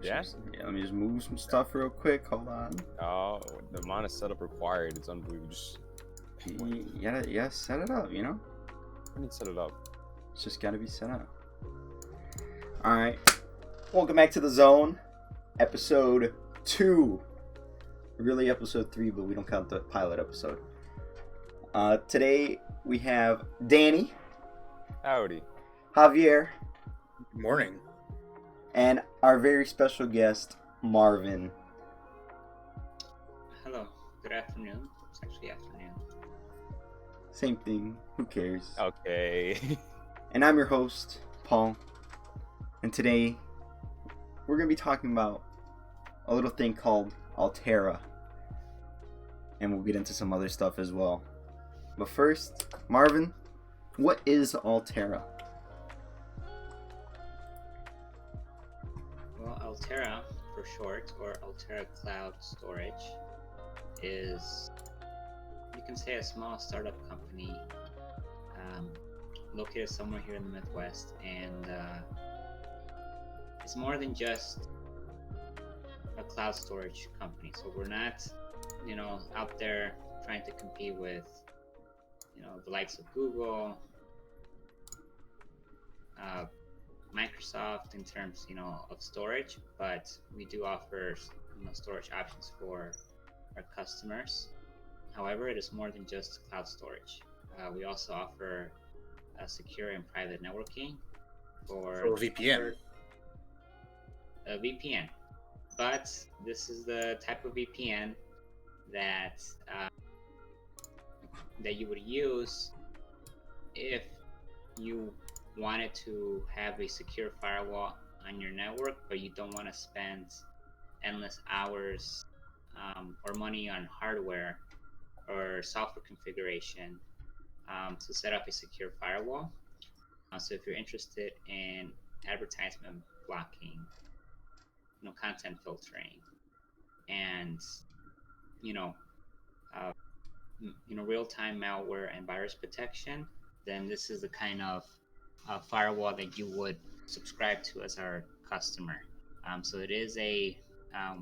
Yeah. Let me just move some stuff real quick. Hold on. Oh, the amount of setup required is unbelievable. Just Yeah, set it up. I need to set it up. It's just gotta be set up. All right. Welcome back to the Zone, episode 2. Really, episode 3, but we don't count the pilot episode. Today we have Danny, Howdy. Javier, Good morning. and our very special guest, Marvin. Hello, good afternoon. It's actually afternoon. Same thing. Who cares? Okay. And I'm your host, Paul. And today we're gonna be talking about a little thing called Altera. And we'll get into some other stuff as well. But first, Marvin, what is Altera? Well, Altera, for short, or Altera Cloud Storage, is, you can say, a small startup company located somewhere here in the Midwest, and it's more than just a cloud storage company. So we're not, out there trying to compete with, the likes of Google, Microsoft in terms, of storage, but we do offer, storage options for our customers. However, it is more than just cloud storage. We also offer secure and private networking for VPN. A VPN. But this is the type of VPN that you would use if you wanted to have a secure firewall on your network, but you don't want to spend endless hours or money on hardware or software configuration to set up a secure firewall. So if you're interested in advertisement blocking, content filtering, and real-time malware and virus protection, then this is the kind of firewall that you would subscribe to as our customer. So it is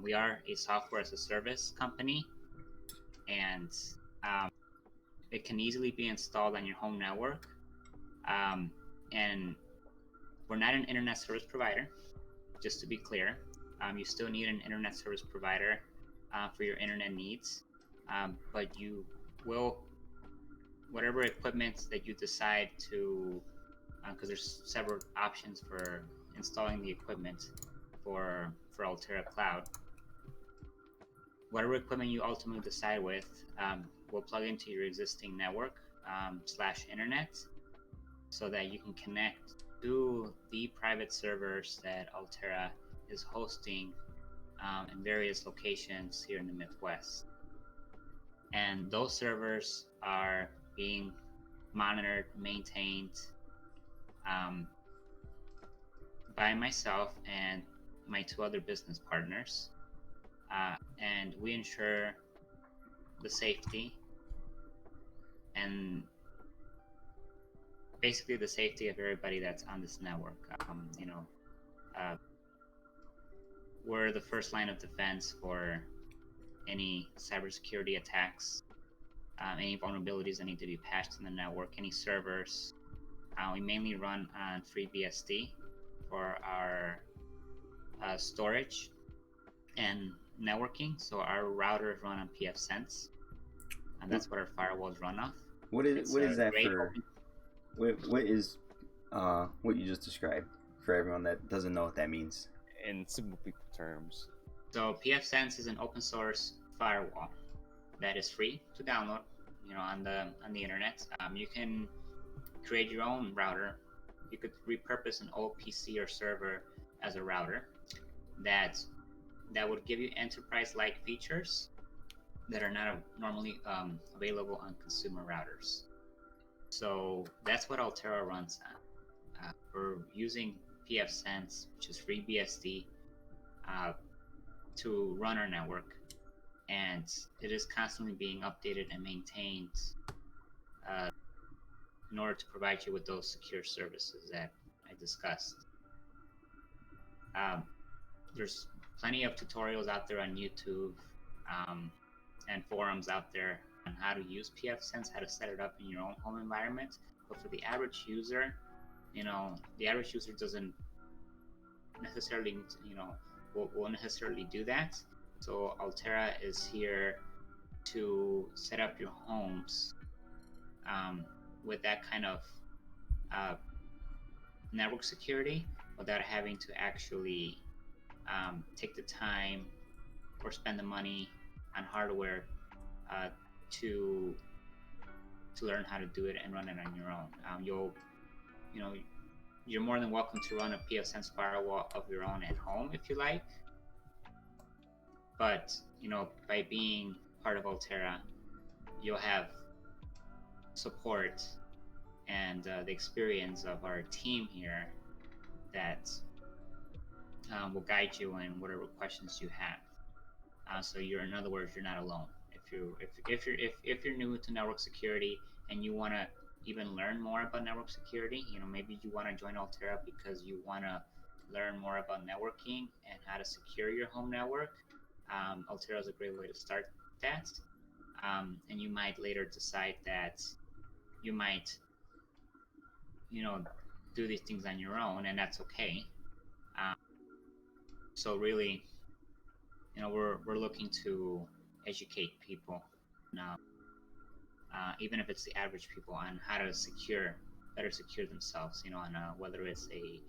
we are a software as a service company, and it can easily be installed on your home network. And we're not an internet service provider, just to be clear. You still need an internet service provider for your internet needs, but you will, whatever equipment that you decide to, because there's several options for installing the equipment for Altera Cloud. Whatever equipment you ultimately decide with will plug into your existing network / internet, so that you can connect to the private servers that Altera is hosting in various locations here in the Midwest. And those servers are being monitored, maintained by myself and my 2 other business partners. And we ensure the safety and basically the safety of everybody that's on this network. We're the first line of defense for any cybersecurity attacks, any vulnerabilities that need to be patched in the network, any servers. We mainly run on FreeBSD for our storage and networking. So our routers run on pfSense, and that's what our firewalls run off. What is that for? What is what you just described for everyone that doesn't know what that means? In simple people terms. So pfSense is an open source firewall that is free to download, on the internet. You can create your own router. You could repurpose an old PC or server as a router that would give you enterprise-like features that are not normally available on consumer routers. So that's what Altera runs on. We're using pfSense, which is FreeBSD, to run our network, and it is constantly being updated and maintained in order to provide you with those secure services that I discussed. there's plenty of tutorials out there on YouTube, and forums out there on how to use pfSense, how to set it up in your own home environment. But for the average user, the average user doesn't necessarily, won't necessarily do that. So Altera is here to set up your homes with that kind of network security without having to actually take the time or spend the money on hardware to learn how to do it and run it on your own. You're more than welcome to run a pfSense firewall of your own at home if you like. But by being part of Altera, you'll have support and the experience of our team here that will guide you in whatever questions you have. So in other words, you're not alone. If you're new to network security and you want to even learn more about network security, maybe you want to join Altera because you want to learn more about networking and how to secure your home network. Altera is a great way to start that. And you might later decide that you might, do these things on your own, and that's okay. So really, we're looking to educate people now, even if it's the average people, on how to better secure themselves, on whether it's a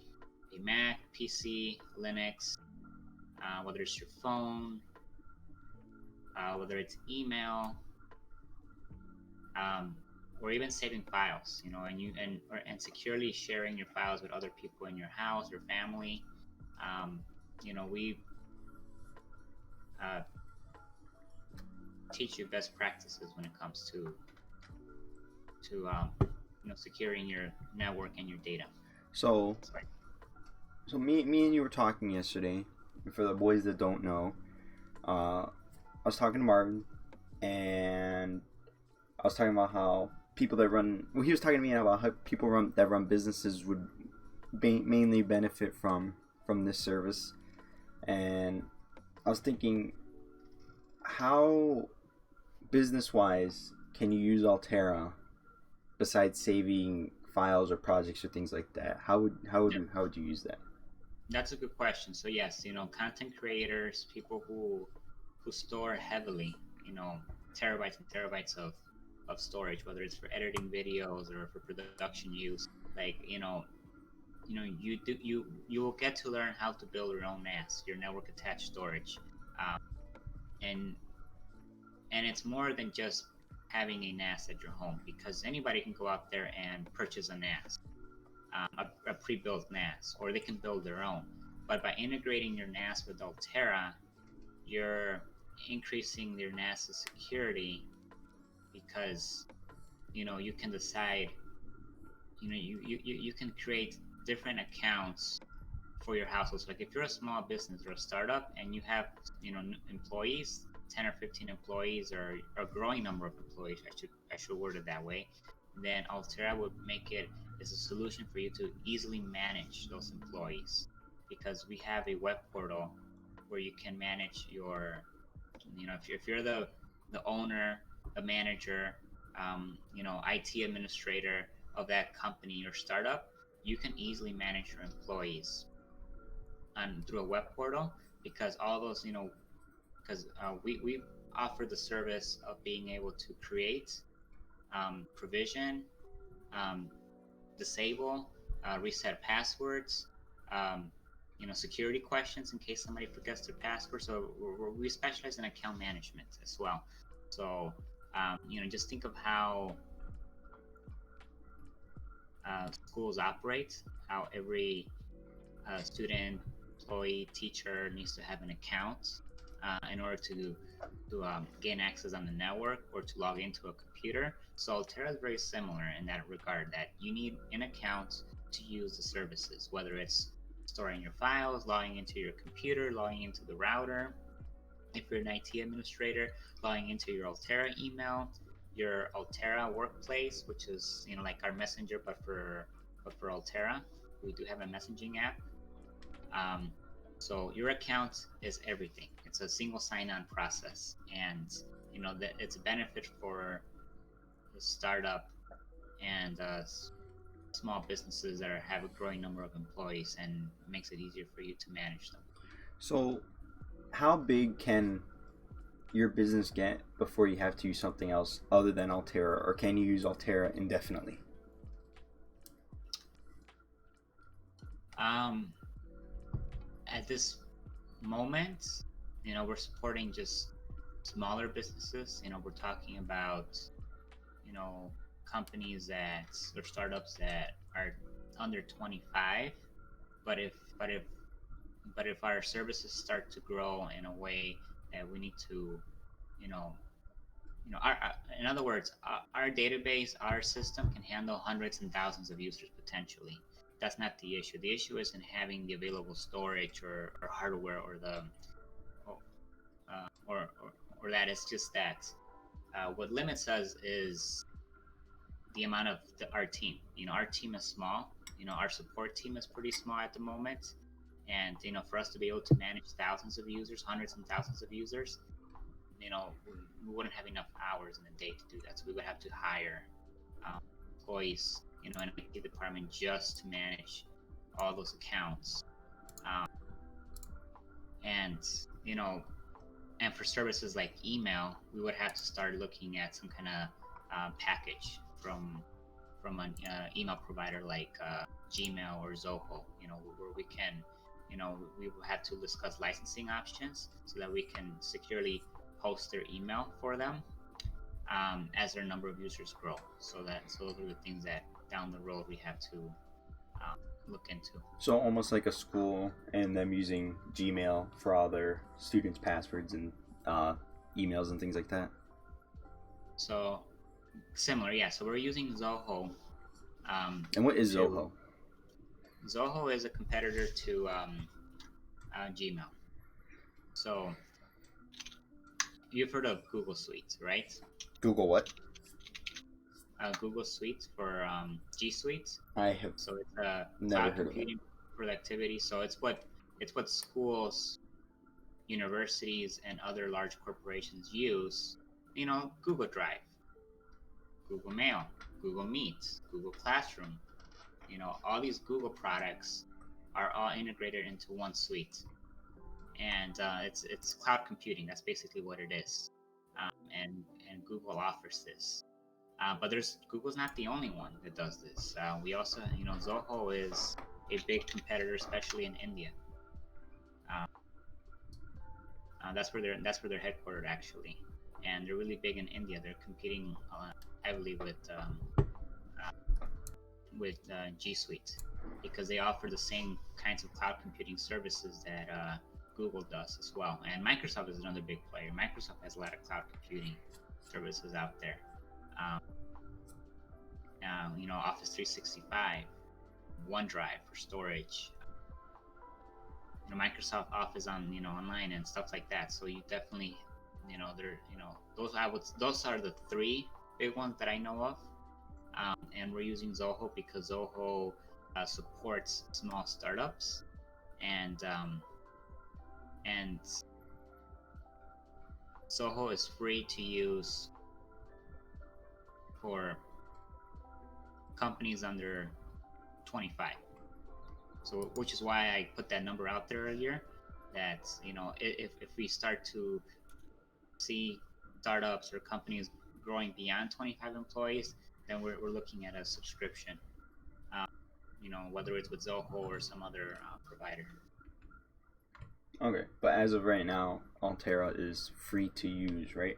Mac, PC, Linux, whether it's your phone, whether it's email, or even saving files, and securely sharing your files with other people in your house or family. We teach you best practices when it comes to securing your network and your data. So me and you were talking yesterday. For the boys that don't know, I was talking to Marvin, and I was talking about how people that run. Well, he was talking to me about how people that run businesses would mainly benefit from this service, and I was thinking, how business-wise can you use Altera besides saving files or projects or things like that? How would you use that? That's a good question. So yes, content creators, people who store heavily, terabytes and terabytes of storage, whether it's for editing videos or for production use. Like, you will get to learn how to build your own NAS, your network attached storage, and it's more than just having a NAS at your home, because anybody can go out there and purchase a NAS, a pre-built NAS, or they can build their own. But by integrating your NAS with Altera, you're increasing your NAS's security, because you can decide, you can create different accounts for your households. Like if you're a small business or a startup and you have employees, 10 or 15 employees, or a growing number of employees, I should word it that way, then Altera would make it as a solution for you to easily manage those employees, because we have a web portal where you can manage your, if you're the owner, the manager, IT administrator of that company or startup, you can easily manage your employees through a web portal, because all those, because we offer the service of being able to create, provision, disable, reset passwords, security questions in case somebody forgets their password. So we specialize in account management as well. So just think of how schools operate, how every student, employee, teacher needs to have an account in order to gain access on the network or to log into a computer. So Altera is very similar in that regard, that you need an account to use the services, whether it's storing your files, logging into your computer, logging into the router. If you're an IT administrator, logging into your Altera email, your Altera Workplace, which is like our messenger, but for Altera. We do have a messaging app. So your account is everything. It's a single sign-on process, and that it's a benefit for the startup and small businesses that have a growing number of employees, and makes it easier for you to manage them. So, how big can your business get before you have to use something else other than Altera, or can you use Altera indefinitely? At this moment, we're supporting just smaller businesses. We're talking about, you know, companies that or startups that are under 25. But if our services start to grow in a way that we need to, you know, in other words, our database, our system can handle hundreds and thousands of users potentially. That's not the issue. The issue isn't having the available storage or hardware or the or that. It's just that what limits us is the amount of our team. Our team is small. Our support team is pretty small at the moment, and for us to be able to manage thousands of users, hundreds and thousands of users, we wouldn't have enough hours in the day to do that. So we would have to hire employees, in the IT department just to manage all those accounts. And and for services like email, we would have to start looking at some kind of package from an email provider like Gmail or Zoho. Where we can, we will have to discuss licensing options so that we can securely host their email for them as their number of users grow. So those are the things that down the road we have to look into. So almost like a school and them using Gmail for all their students' passwords and emails and things like that. So similar, yeah. So we're using Zoho. And what is Zoho? Zoho is a competitor to Gmail. So you've heard of Google Suite, right? Google what? Google Suite for G Suite. I have So it's a never cloud heard of it. computing productivity. So it's what schools, universities, and other large corporations use. Google Drive, Google Mail, Google Meet, Google Classroom. All these Google products are all integrated into one suite, and it's cloud computing. That's basically what it is, and Google offers this. But Google's not the only one that does this. We also, Zoho is a big competitor, especially in India. That's where they're headquartered actually, and they're really big in India. They're competing heavily with G Suite because they offer the same kinds of cloud computing services that Google does as well. And Microsoft is another big player. Microsoft has a lot of cloud computing services out there. Office 365, OneDrive for storage, Microsoft Office on online and stuff like that. So you definitely, those are the three big ones that I know of. And we're using Zoho because Zoho supports small startups, and Zoho is free to use for companies under 25. So, which is why I put that number out there earlier. That if we start to see startups or companies growing beyond 25 employees, then we're looking at a subscription. Whether it's with Zoho or some other provider. Okay, but as of right now, Altera is free to use, right?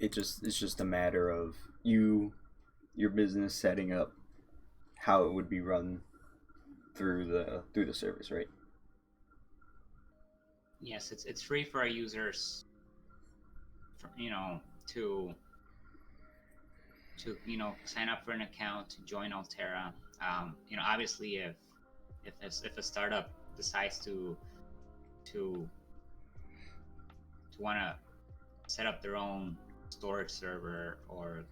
It's just a matter of your business setting up how it would be run through the service, right? Yes, it's free for our users, to sign up for an account, to join Altera. Obviously, if a startup decides to want to set up their own storage server or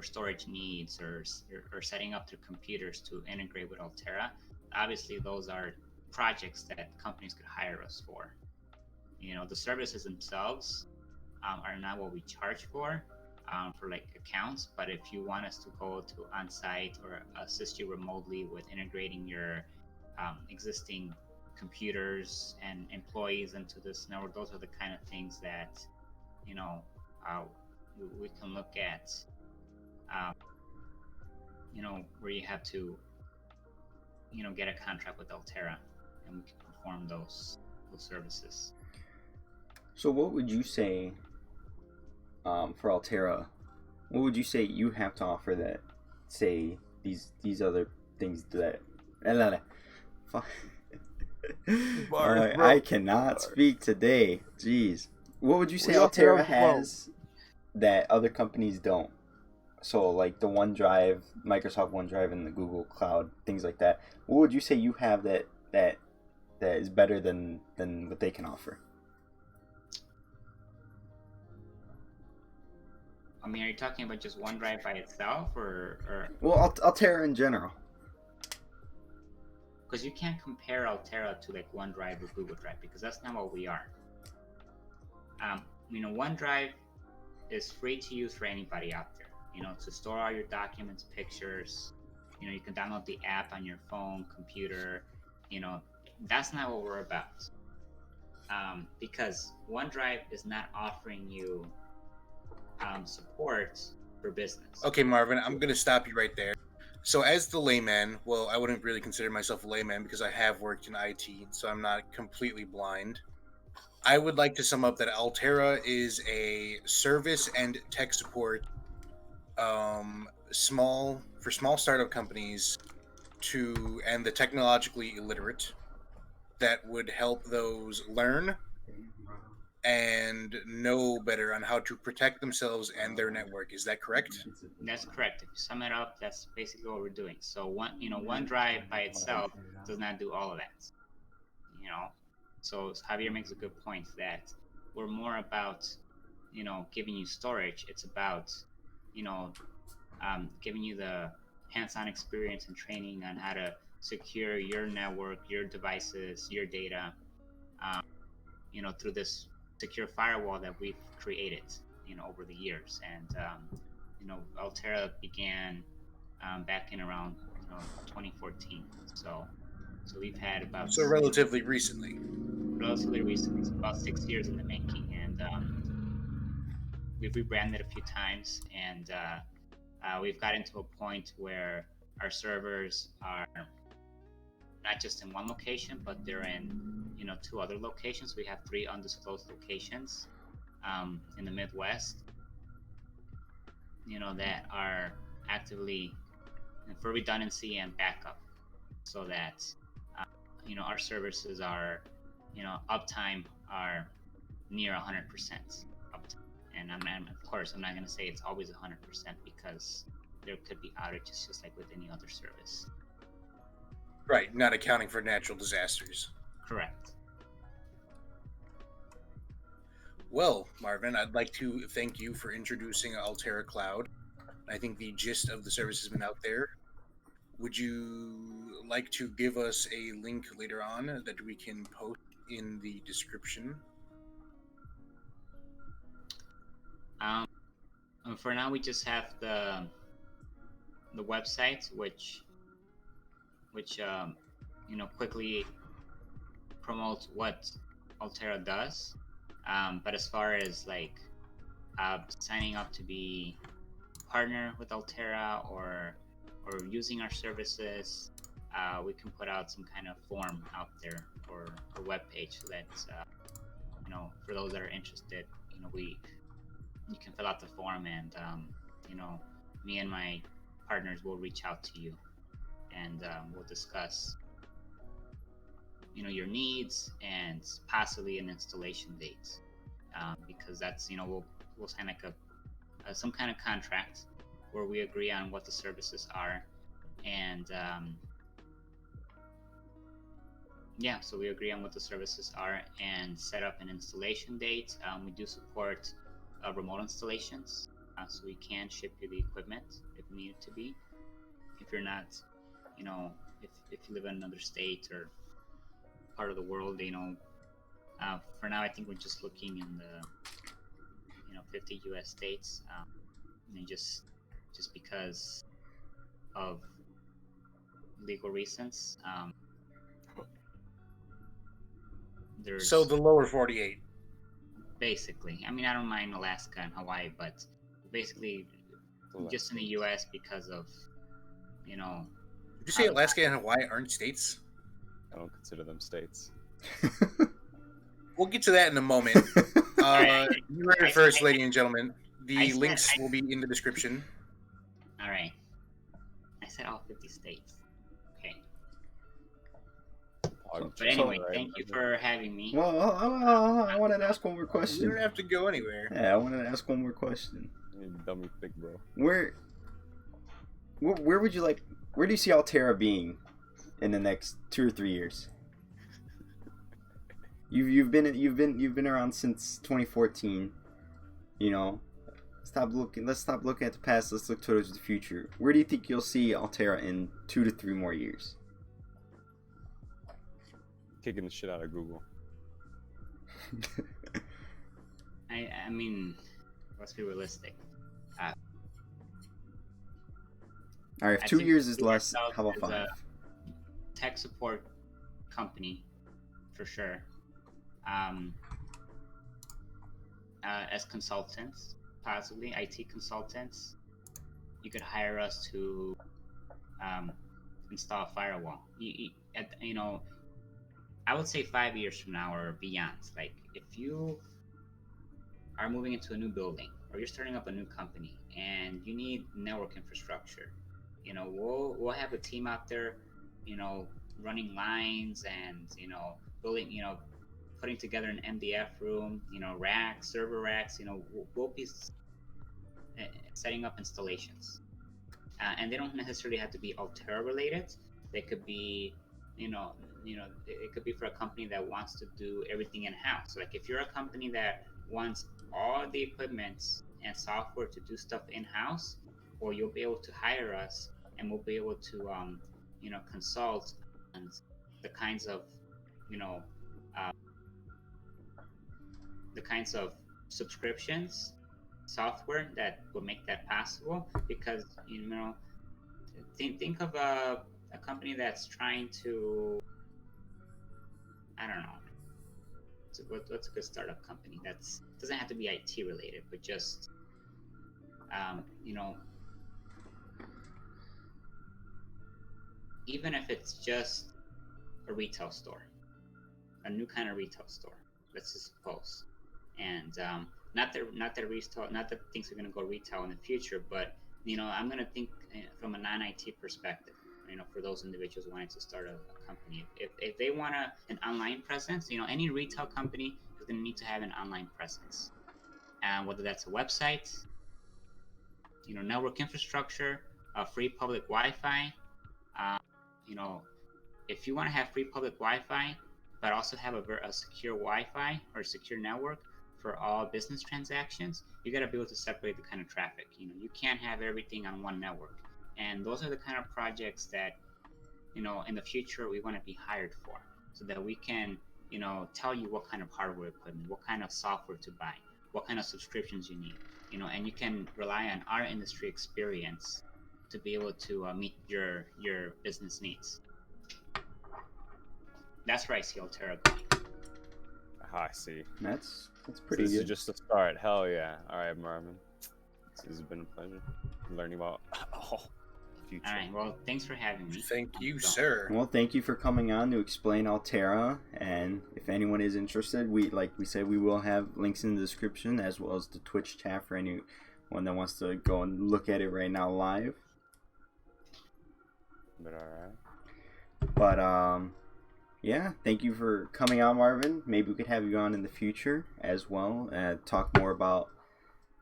storage needs or setting up their computers to integrate with Altera, obviously those are projects that companies could hire us for. The services themselves are not what we charge for like accounts. But if you want us to go to on-site or assist you remotely with integrating your existing computers and employees into this network, those are the kind of things that you know uh, we can look at. Um, where you have to get a contract with Altera, and we can perform those services. So what would you say for Altera? What would you say you have to offer that, say, these other things that? I cannot speak today. Jeez. What would you say Altera has that other companies don't? So like the OneDrive, Microsoft OneDrive, and the Google Cloud, things like that. What would you say you have that is better than what they can offer? I mean, are you talking about just OneDrive by itself, or? Well, Altera in general. Because you can't compare Altera to like OneDrive or Google Drive, because that's not what we are. OneDrive is free to use for anybody out there. To store all your documents, pictures. You can download the app on your phone, computer. That's not what we're about. Because OneDrive is not offering you support for business. Okay, Marvin, I'm going to stop you right there. So as the layman, well, I wouldn't really consider myself a layman because I have worked in IT, so I'm not completely blind. I would like to sum up that Altera is a service and tech support small startup companies and the technologically illiterate that would help those learn and know better on how to protect themselves and their network. Is that correct? That's correct. If you sum it up, that's basically what we're doing. So OneDrive by itself does not do all of that. So Javier makes a good point that we're more about giving you storage. It's about giving you the hands-on experience and training on how to secure your network, your devices, your data, through this secure firewall that we've created, over the years. And Altera began back in around 2014. So we've had about relatively recently. Relatively recently, so about 6 years in the making, and we've rebranded a few times, and we've gotten to a point where our servers are not just in one location, but they're in 2 other locations. We have 3 undisclosed locations in the Midwest, that are actively for redundancy and backup, so that our services are uptime are near 100% uptime. And of course, I'm not going to say it's always 100% because there could be outages just like with any other service. Right, not accounting for natural disasters. Correct. Well, Marvin, I'd like to thank you for introducing Altera Cloud. I think the gist of the service has been out there. Would you like to give us a link later on that we can post in the description? For now, we just have the website, which quickly promotes what Altera does. But as far as like signing up to be partner with Altera or using our services, we can put out some kind of form out there or a web page so that for those that are interested, you can fill out the form, and me and my partners will reach out to you, and we'll discuss your needs and possibly an installation date, because that's we'll sign like some kind of contract where we agree on what the services are, and so we agree on what the services are and set up an installation date. We do support remote installations, so we can ship you the equipment if needed to be. If you're not if you live in another state or part of the world, for now I think we're just looking in the 50 U.S. states, just because of legal reasons. There's So the lower 48. basically, I mean, I don't mind Alaska and Hawaii, but basically just in the U.S. because of Did you say Alaska and Hawaii aren't states? I don't consider them states. We'll get to that in a moment. You heard it first, ladies and gentlemen. The links will be in the description. All right. I said all 50 states. Okay. But anyway, thank you for having me. Well, I wanted to ask one more question. You don't have to go anywhere. Yeah, I wanted to ask one more question. You dummy thick, bro. Where would you like? Where do you see Altera being in the next 2 or 3 years? You've been around since 2014. Let's stop looking at the past. Let's look towards the future. Where do you think you'll see Altera in 2 to 3 more years? Kicking the shit out of Google. I mean, let's be realistic. All right, if 2 years is less, how about 5? Tech support company, for sure. As consultants, possibly IT consultants, you could hire us to install a firewall. I would say 5 years from now or beyond. Like, if you are moving into a new building or you're starting up a new company and you need network infrastructure, we'll have a team out there, running lines and building, putting together an MDF room, racks, server racks. We'll be setting up installations, and they don't necessarily have to be Altera related. They could be, it could be for a company that wants to do everything in house. Like if you're a company that wants all the equipment and software to do stuff in house, or you'll be able to hire us, and we'll be able to, consult on the kinds of, subscriptions software that will make that possible. Because think of a company that's trying to, I don't know, what's a good startup company that's doesn't have to be IT related, but just even if it's just a retail store, a new kind of retail store, let's just suppose. And not that things are going to go retail in the future, but I'm going to think from a non-IT perspective. For those individuals wanting to start a company, if they want an online presence, any retail company is going to need to have an online presence, and whether that's a website, network infrastructure, free public Wi-Fi. If you want to have free public Wi-Fi, but also have a secure Wi-Fi or secure network for all business transactions, you got to be able to separate the kind of traffic. You can't have everything on one network. And those are the kind of projects that, in the future we want to be hired for, so that we can, tell you what kind of hardware equipment, what kind of software to buy, what kind of subscriptions you need, and you can rely on our industry experience to be able to meet your business needs. That's where I see Altera going. I see. That's pretty This good. is just a start. Hell yeah. All right, Marvin. This has been a pleasure learning about future. All right. Well, thanks for having me. Thank you, sir. Well, thank you for coming on to explain Altera. And if anyone is interested, we said, we will have links in the description, as well as the Twitch chat for anyone that wants to go and look at it right now live. But all right. But yeah, thank you for coming on, Marvin. Maybe we could have you on in the future as well, and talk more about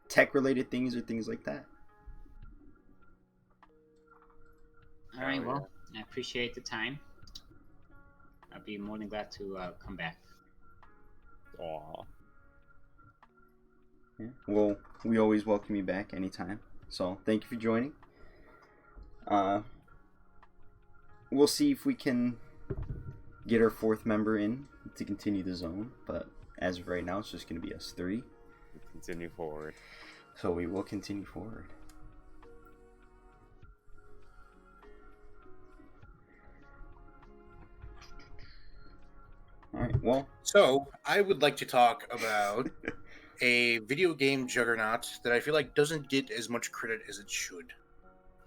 tech-related things or things like that. All right. Well, I appreciate the time. I'll be more than glad to come back. Aw. Yeah. Well, we always welcome you back anytime. So thank you for joining. we'll see if we can get our fourth member in to continue the zone. But as of right now, it's just going to be us three. Continue forward. So we will continue forward. Alright, well. So, I would like to talk about a video game juggernaut that I feel like doesn't get as much credit as it should.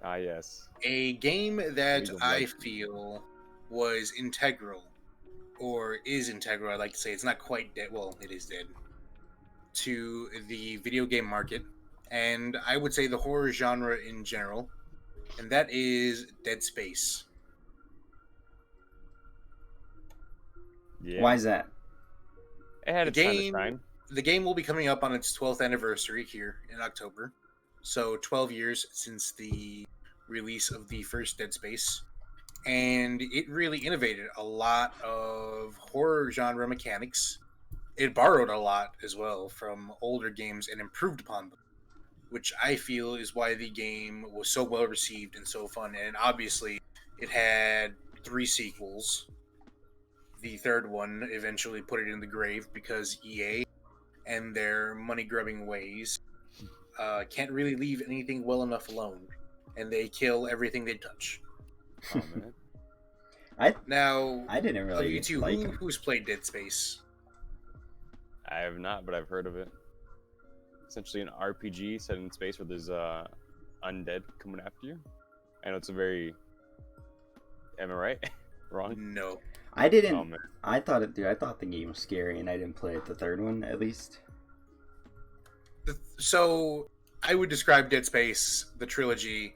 Ah, yes. A game that League of I Legends. feel was integral, or is integral, I like to say. It's not quite dead. Well, it is dead. To the video game market, and I would say the horror genre in general, and that is Dead Space. Yeah. Why is that? It had The its time to game- shine. The game will be coming up on its 12th anniversary here in October. So 12 years since the release of the first Dead Space. And it really innovated a lot of horror genre mechanics. It borrowed a lot as well from older games and improved upon them, which I feel is why the game was so well received and so fun. And obviously, it had 3 sequels. The third one eventually put it in the grave because EA and their money-grubbing ways can't really leave anything well enough alone, and they kill everything they touch. Oh, man. Now, I didn't of really you two, like him. who's played Dead Space? I have not, but I've heard of it. Essentially an RPG set in space where there's undead coming after you. I know it's a very... Am I right? Wrong? No. I didn't. Oh, man. I thought the game was scary, and I didn't play it. The third one, at least. So, I would describe Dead Space, the trilogy,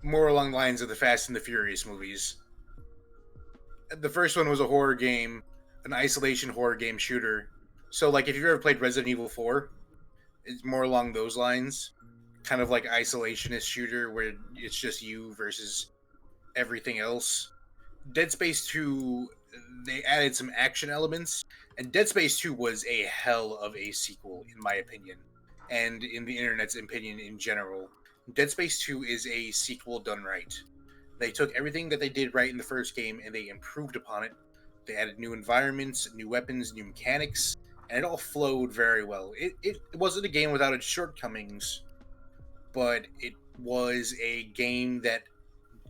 more along the lines of the Fast and the Furious movies. The first one was a horror game, an isolation horror game shooter. So, like, if you've ever played Resident Evil 4, it's more along those lines. Kind of like isolationist shooter where it's just you versus everything else. Dead Space 2, they added some action elements, and Dead Space 2 was a hell of a sequel, in my opinion, and in the internet's opinion in general. Dead Space 2 is a sequel done right. They took everything that they did right in the first game and they improved upon it. They added new environments, new weapons, new mechanics, and it all flowed very well. It wasn't a game without its shortcomings, but it was a game that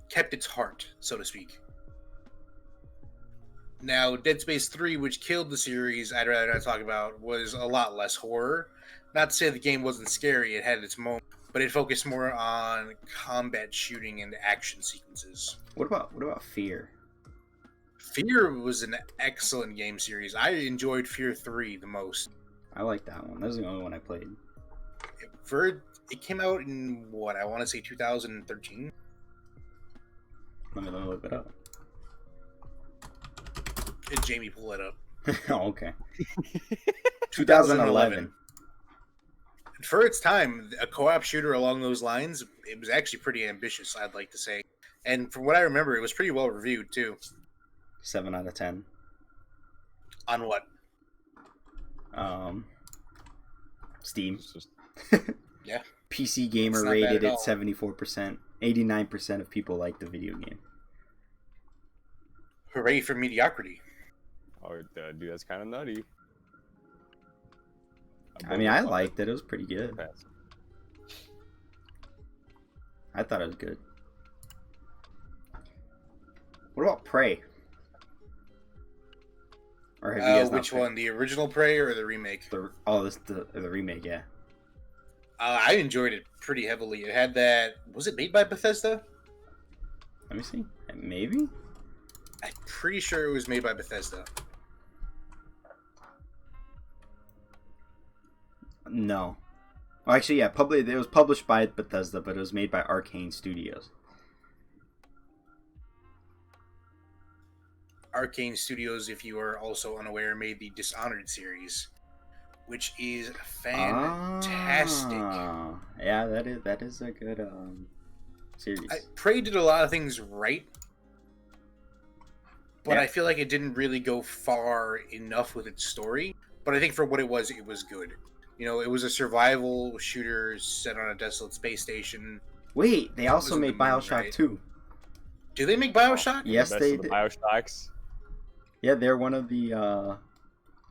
kept its heart, so to speak. Now, Dead Space 3, which killed the series, I'd rather not talk about, was a lot less horror. Not to say the game wasn't scary, it had its moment, but it focused more on combat shooting and action sequences. What about Fear? Fear was an excellent game series. I enjoyed Fear 3 the most. I like that one. That was the only one I played. It came out in, what, I want to say 2013? Let me look it up. Did Jamie pull it up? Oh, okay. 2011. For its time, a co-op shooter along those lines, it was actually pretty ambitious, I'd like to say. And from what I remember, it was pretty well reviewed, too. 7 out of 10. On what? Steam. It's just... Yeah. PC Gamer It's not bad rated at it all. 74%. 89% of people like the video game. Hooray for mediocrity. Oh, dude, that's kind of nutty. I mean, I liked it. It was pretty good. Pass. I thought it was good. What about Prey? Or have you guys not Which played- one? The original Prey or the remake? The remake, yeah. I enjoyed it pretty heavily. It had that... Was it made by Bethesda? Let me see. Maybe? I'm pretty sure it was made by Bethesda. No. Well, actually, yeah. It was published by Bethesda, but it was made by Arcane Studios. Arcane Studios, if you are also unaware, made the Dishonored series, which is fantastic. Ah, yeah, that is a good series. Prey did a lot of things right, but Yeah. I feel like it didn't really go far enough with its story. But I think for what it was good. You know, it was a survival shooter set on a desolate space station. Wait, they also wasn't made the moon, Bioshock right? 2. Do they make Bioshock? Yes, the best they of the did. Bioshocks. Yeah, they're one of the.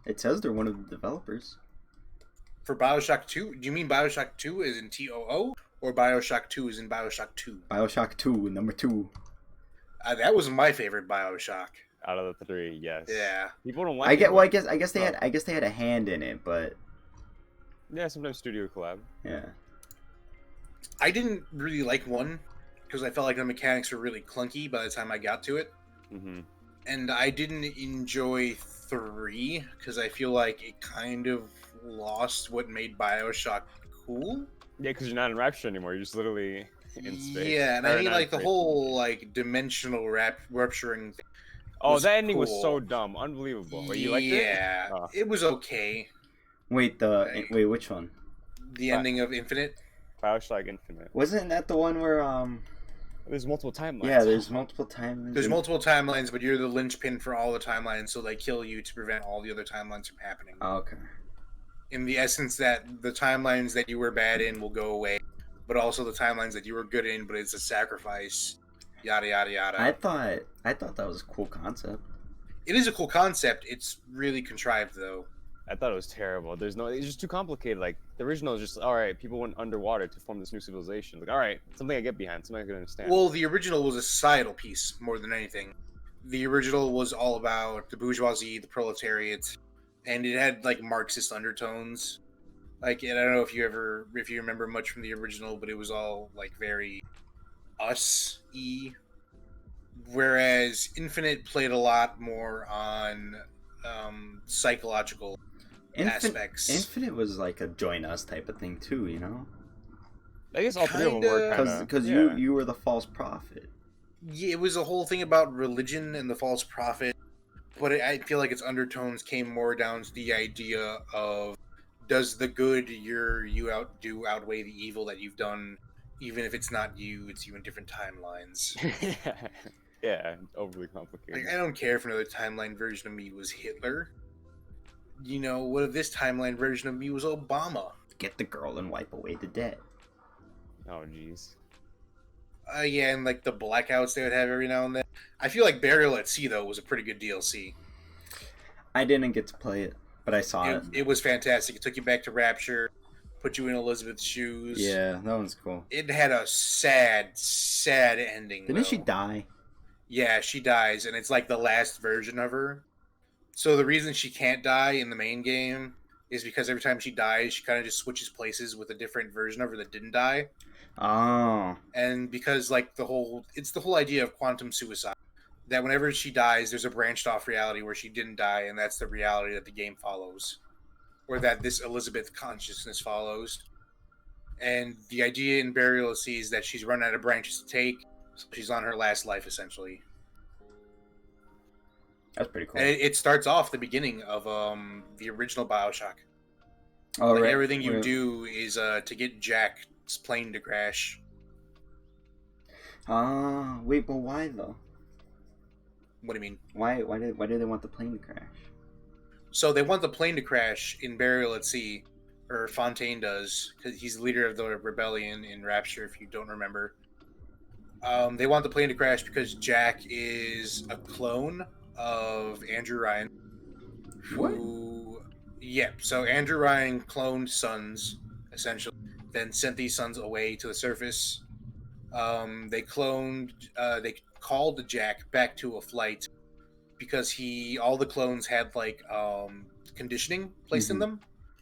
It says they're one of the developers. For Bioshock 2? Do you mean Bioshock 2 is in TOO? Or Bioshock 2 is in Bioshock 2? Bioshock 2, number 2. That was my favorite Bioshock. Out of the 3, yes. Yeah. People don't like. I get. it, Well, but- I guess they had a hand in it, but Yeah, sometimes studio collab. yeah. I didn't really like 1 because I felt like the mechanics were really clunky by the time I got to it. Mm-hmm. And I didn't enjoy 3 because I feel like it kind of lost what made Bioshock cool. Yeah, because you're not in Rapture anymore. You're just literally in space. Yeah, and Or I mean not in like the space. whole like dimensional rupturing thing. Oh, was that ending was cool. so dumb, unbelievable. Wait, you liked it? Yeah, Oh. it was okay. Wait, wait, which one? The ending of Infinite. Bioshock Infinite. Wasn't that the one where There's multiple timelines. Yeah, there's multiple timelines. There's multiple timelines, but you're the linchpin for all the timelines, so they kill you to prevent all the other timelines from happening. Oh, okay. In the essence that the timelines that you were bad in will go away, but also the timelines that you were good in, but it's a sacrifice. Yada yada yada. I thought that was a cool concept. It is a cool concept. It's really contrived though. I thought it was terrible. It's just too complicated. Like the original is just all right. People went underwater to form this new civilization. Like all right, something I get behind, something I can understand. Well, the original was a societal piece more than anything. The original was all about the bourgeoisie, the proletariat, and it had like Marxist undertones. Like, and I don't know if you remember much from the original, but it was all like very us-y. Whereas Infinite played a lot more on psychological aspects. Infinite was like a join us type of thing too, you know? I guess all three of them were Kinda. kind of Because you were the false prophet. Yeah, it was a whole thing about religion and the false prophet, but I feel like its undertones came more down to the idea of does the good you outdo outweigh the evil that you've done, even if it's not you, it's you in different timelines. yeah, overly complicated. Like, I don't care if another timeline version of me was Hitler. You know, what if this timeline version of me was Obama? Get the girl and wipe away the debt. Oh jeez. Yeah, and like the blackouts they would have every now and then. I feel like Burial at Sea though was a pretty good DLC. I didn't get to play it, but I saw it. It was fantastic. It took you back to Rapture, put you in Elizabeth's shoes. Yeah, that one's cool. It had a sad, sad ending. Didn't she though. die? Yeah, she dies, and it's like the last version of her. So the reason she can't die in the main game is because every time she dies, she kind of just switches places with a different version of her that didn't die. Oh. And because like it's the whole idea of quantum suicide, that whenever she dies, there's a branched off reality where she didn't die, and that's the reality that the game follows, or that this Elizabeth consciousness follows. And the idea in Burial at Sea is that she's run out of branches to take, so she's on her last life essentially. That's pretty cool. And it starts off the beginning of the original Bioshock. Oh, Like, right. everything you Right. do is to get Jack's plane to crash. Wait, but why though? What do you mean? Why do they want the plane to crash? So they want the plane to crash in Burial at Sea, or Fontaine does, because he's the leader of the rebellion in Rapture, if you don't remember. They want the plane to crash because Jack is a clone of Andrew Ryan. Who, yeah, so Andrew Ryan cloned sons, essentially, then sent these sons away to the surface. They called Jack back to a flight because all the clones had like conditioning placed in them,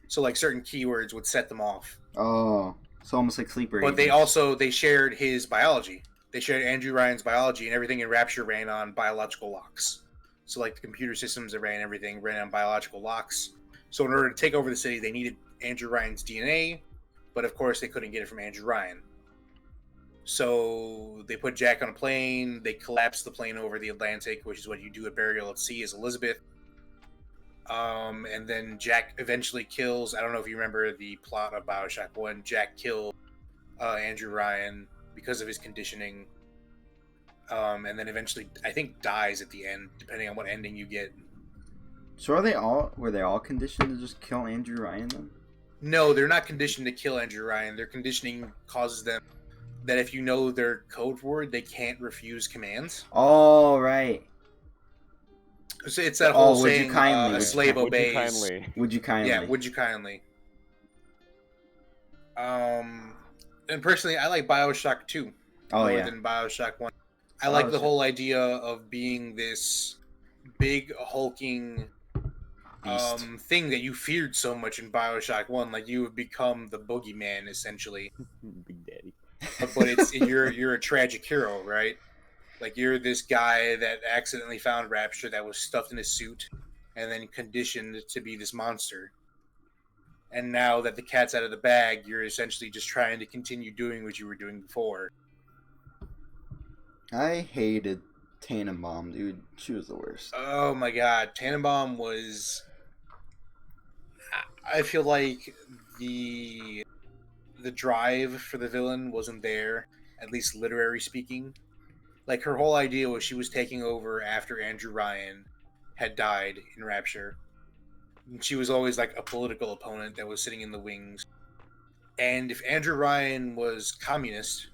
so like certain keywords would set them off. Oh, it's almost like sleeper. But they agents. they shared his biology. They shared Andrew Ryan's biology, and everything in Rapture ran on biological locks. So like the computer systems that ran everything ran on biological locks. So in order to take over the city, they needed Andrew Ryan's DNA, but of course they couldn't get it from Andrew Ryan. So they put Jack on a plane. They collapsed the plane over the Atlantic, which is what you do at Burial at Sea as Elizabeth. And then Jack eventually kills. I don't know if you remember the plot of Bioshock 1. Jack killed Andrew Ryan because of his conditioning. And then eventually, I think, dies at the end, depending on what ending you get. So were they all conditioned to just kill Andrew Ryan then? No, they're not conditioned to kill Andrew Ryan. Their conditioning causes them that if you know their code word, they can't refuse commands. Oh, right. So it's that whole would you saying, kindly, a would you slave Would you obeys. kindly? Would you kindly? Yeah, would you kindly? And personally, I like Bioshock 2 Oh, more yeah. than Bioshock 1. I like the Bioshock- whole idea of being this big hulking Beast. thing that you feared so much in Bioshock 1. Like you have become the boogeyman essentially. Big Daddy. But it's you're a tragic hero, right? Like you're this guy that accidentally found Rapture that was stuffed in a suit and then conditioned to be this monster. And now that the cat's out of the bag, you're essentially just trying to continue doing what you were doing before. I hated Tannenbaum, dude. She was the worst. Oh my god, Tannenbaum was. I feel like the drive for the villain wasn't there, at least literary speaking. Like her whole idea was she was taking over after Andrew Ryan had died in Rapture. And she was always like a political opponent that was sitting in the wings. And if Andrew Ryan was communist,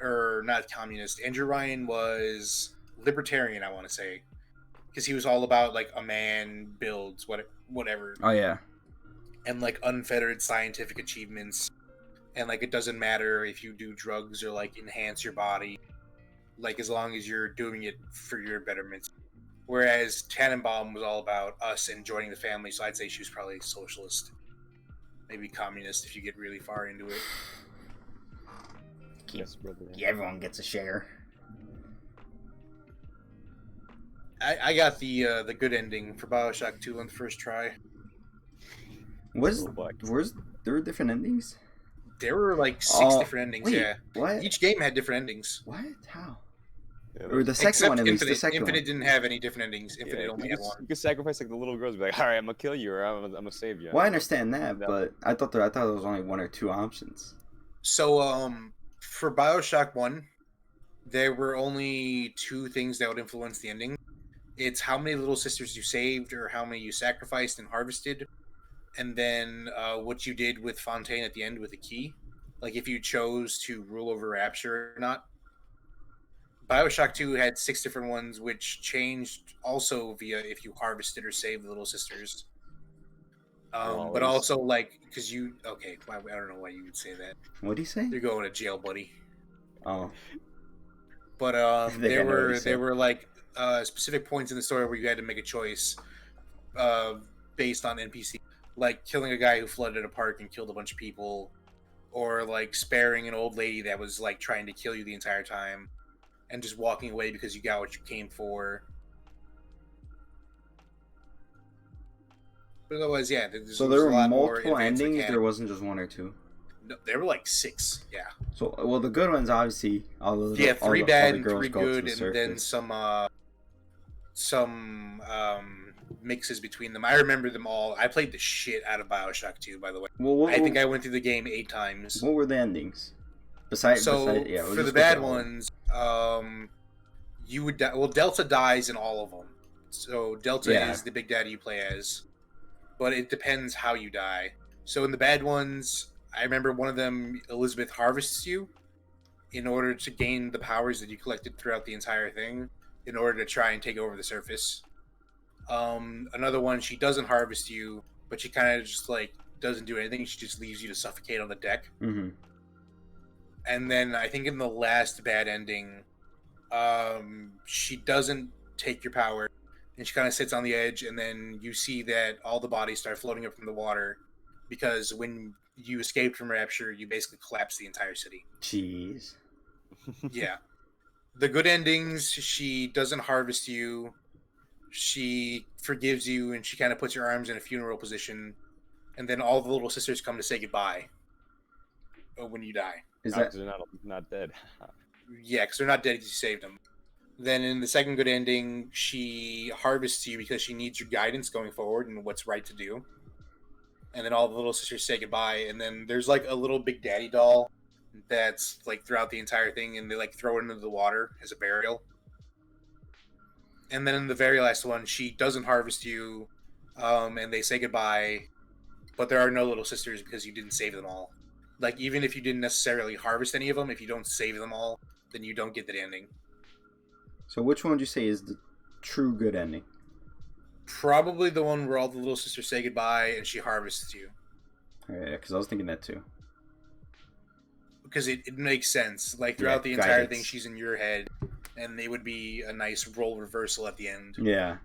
or not communist, Andrew Ryan was libertarian, I want to say, because he was all about like a man builds whatever, Oh, yeah. and like unfettered scientific achievements, and like it doesn't matter if you do drugs or like enhance your body, like as long as you're doing it for your betterment. Whereas Tannenbaum was all about us and joining the family, so I'd say she was probably socialist, maybe communist if you get really far into it. Yes, brother. Yeah, everyone gets a share. I got the good ending for Bioshock 2 on the first try. Was Oh, boy. there were different endings? There were like 6 Oh, different endings, wait, yeah. What? Each game had different endings. What? How? Yeah, Or the second Except one, at least. Infinite. The second Infinite one. didn't have any different endings. yeah, Infinite only you, had could, one. you could sacrifice like the little girls, be like, all right, I'm gonna kill you, or I'm gonna save you. Well, I understand that, No. but I thought there was only one or two options. So, for Bioshock 1, there were only 2 things that would influence the ending. It's how many little sisters you saved, or how many you sacrificed and harvested, and then what you did with Fontaine at the end with the key. Like if you chose to rule over Rapture or not. Bioshock 2 had 6 different ones, which changed also via if you harvested or saved the little sisters. Well, But it's- also, like, because you... Okay, I don't know why you would say that. What do you say? You're going to jail, buddy. Oh, But I think I know what you said. there were like specific points in the story where you had to make a choice based on NPC, like killing a guy who flooded a park and killed a bunch of people, or like sparing an old lady that was like trying to kill you the entire time, and just walking away because you got what you came for. But otherwise, yeah. so was there a were lot more multiple advanced endings. mechanics. There wasn't just one or two. No, there were like 6. Yeah. So, well, the good ones obviously all the Yeah, all 3 the- all bad the and girls 3 go to good, the and then surface. some mixes between them. I remember them all. I played the shit out of Bioshock 2, by the way. Well, I think I went through the game 8 times. What were the endings? Besides, So yeah, we'll for the just go bad through all of them. ones, you would well, Delta dies in all of them. So Delta Yeah. is the big daddy you play as, but it depends how you die. So in the bad ones, I remember one of them, Elizabeth harvests you in order to gain the powers that you collected throughout the entire thing, in order to try and take over the surface. Another one, she doesn't harvest you, but she kind of just like doesn't do anything. She just leaves you to suffocate on the deck. Mhm. And then I think in the last bad ending, she doesn't take your power, and she kind of sits on the edge, and then you see that all the bodies start floating up from the water, because when you escaped from Rapture, you basically collapsed the entire city. Jeez. Yeah. The good endings, she doesn't harvest you, she forgives you, and she kind of puts your arms in a funeral position, and then all the little sisters come to say goodbye when you die. Is Because that they're not dead. Yeah, because they're not dead because you saved them. Then in the second good ending, she harvests you because she needs your guidance going forward and what's right to do. And then all the little sisters say goodbye. And then there's like a little Big Daddy doll that's like throughout the entire thing, and they like throw it into the water as a burial. And then in the very last one, she doesn't harvest you, and they say goodbye, but there are no little sisters because you didn't save them all. Like, even if you didn't necessarily harvest any of them, if you don't save them all, then you don't get the ending. So which one would you say is the true good ending? Probably the one where all the little sisters say goodbye and she harvests you. Yeah, because I was thinking that too. Because it makes sense. Like, throughout the entire guidance. thing, she's in your head, and it would be a nice role reversal at the end. Yeah.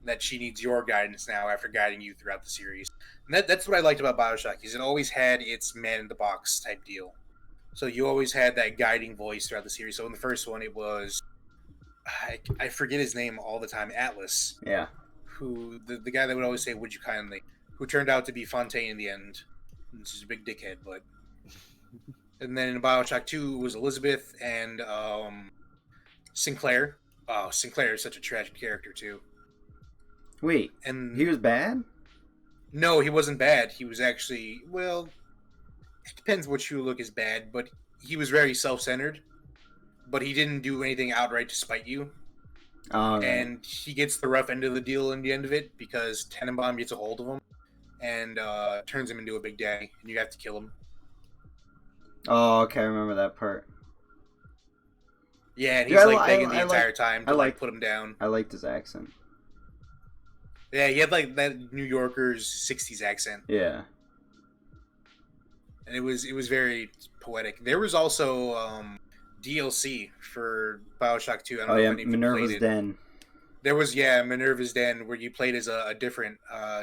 That she needs your guidance now after guiding you throughout the series. And that's what I liked about Bioshock, is it always had its man-in-the-box type deal. So you always had that guiding voice throughout the series. So in the first one, it was... I forget his name all the time. Atlas. Yeah. Who the guy that would always say, "Would you kindly?" Who turned out to be Fontaine in the end. This is a big dickhead, but... And then in Bioshock 2, it was Elizabeth and Sinclair. Oh, Sinclair is such a tragic character, too. Wait, And he was bad? no, he wasn't bad. He was actually, well, it depends what you look as bad, but he was very self-centered. But he didn't do anything outright to spite you. Oh, right. And he gets the rough end of the deal in the end of it because Tenenbaum gets a hold of him and turns him into a big daddy, and you have to kill him. Oh, okay, I remember that part. Yeah, and he's Yeah, like I begging the like- entire time to I like- put him down. I liked his accent. Yeah, he had like that New Yorker's '60s accent, Yeah. and it was very poetic. There was also DLC for Bioshock 2. I don't Oh know yeah, if any of you Minerva's played it. Den. There was Minerva's Den, where you played as a different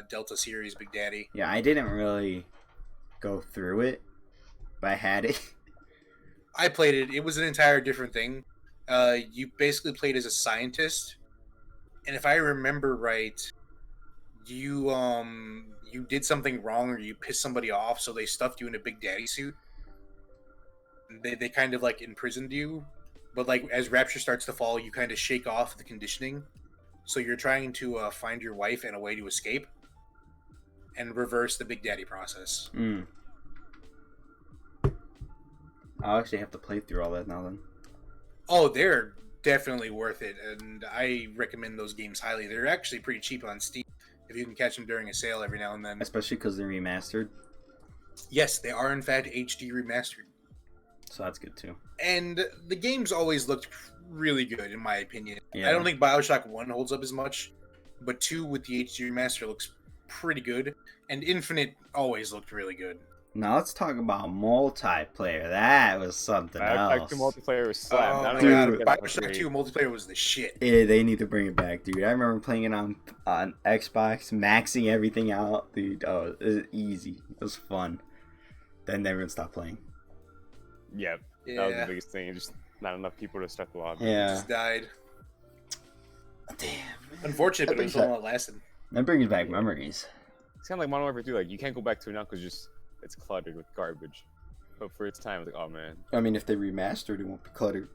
Delta series Big Daddy. Yeah, I didn't really go through it, but I had it. I played it. It was an entire different thing. You basically played as a scientist, and if I remember right, you did something wrong or you pissed somebody off, so they stuffed you in a Big Daddy suit. They kind of like imprisoned you, but like as Rapture starts to fall, you kind of shake off the conditioning. So you're trying to find your wife and a way to escape, and reverse the Big Daddy process. Mm. I'll actually have to play through all that now then. Oh, they're definitely worth it, and I recommend those games highly. They're actually pretty cheap on Steam if you can catch them during a sale every now and then. Especially because they're remastered, Yes, they are in fact HD remastered, so that's good too. and the games always looked really good in my opinion. Yeah. I don't think Bioshock 1 holds up as much, but 2 with the HD remaster looks pretty good, and Infinite always looked really good. Now let's talk about multiplayer. That was something Back else. to multiplayer was slammed. I Oh don't my know god, how to get that Bioshock much 2 multiplayer was the shit. Yeah, they need to bring it back, dude. I remember playing it on Xbox, maxing everything out, dude. Oh, it was easy. It was fun. Then everyone stopped playing. Yeah, that was the biggest thing. Just not enough people to start the lobby. Yeah. Just died. Damn. Unfortunate, but it was brings all it lasted. That brings back memories. It's kind of like Modern Warfare 2. Like you can't go back to it now because just it's cluttered with garbage. But for its time, it's like, oh man. I mean, if they remastered, it won't be cluttered.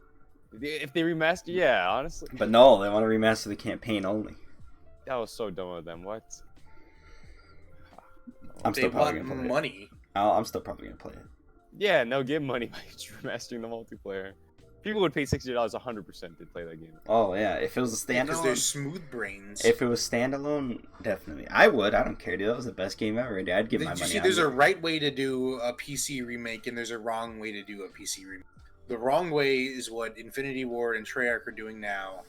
If they remaster, yeah, honestly, But no, they want to remaster the campaign only. that was so dumb of them. What? I'm They still probably want gonna play it. money. I'm still probably gonna play it. Yeah, no, give money by remastering the multiplayer. People would pay $60 100% to play that game. Oh yeah, if it was a Because they're standalone. smooth brains. If it was standalone, definitely. I would. I don't care, dude. That was the best game ever. Dude. I'd give my Did you money. see, on there's it. a right way to do a PC remake, and there's a wrong way to do a PC remake. The wrong way is what Infinity Ward and Treyarch are doing now,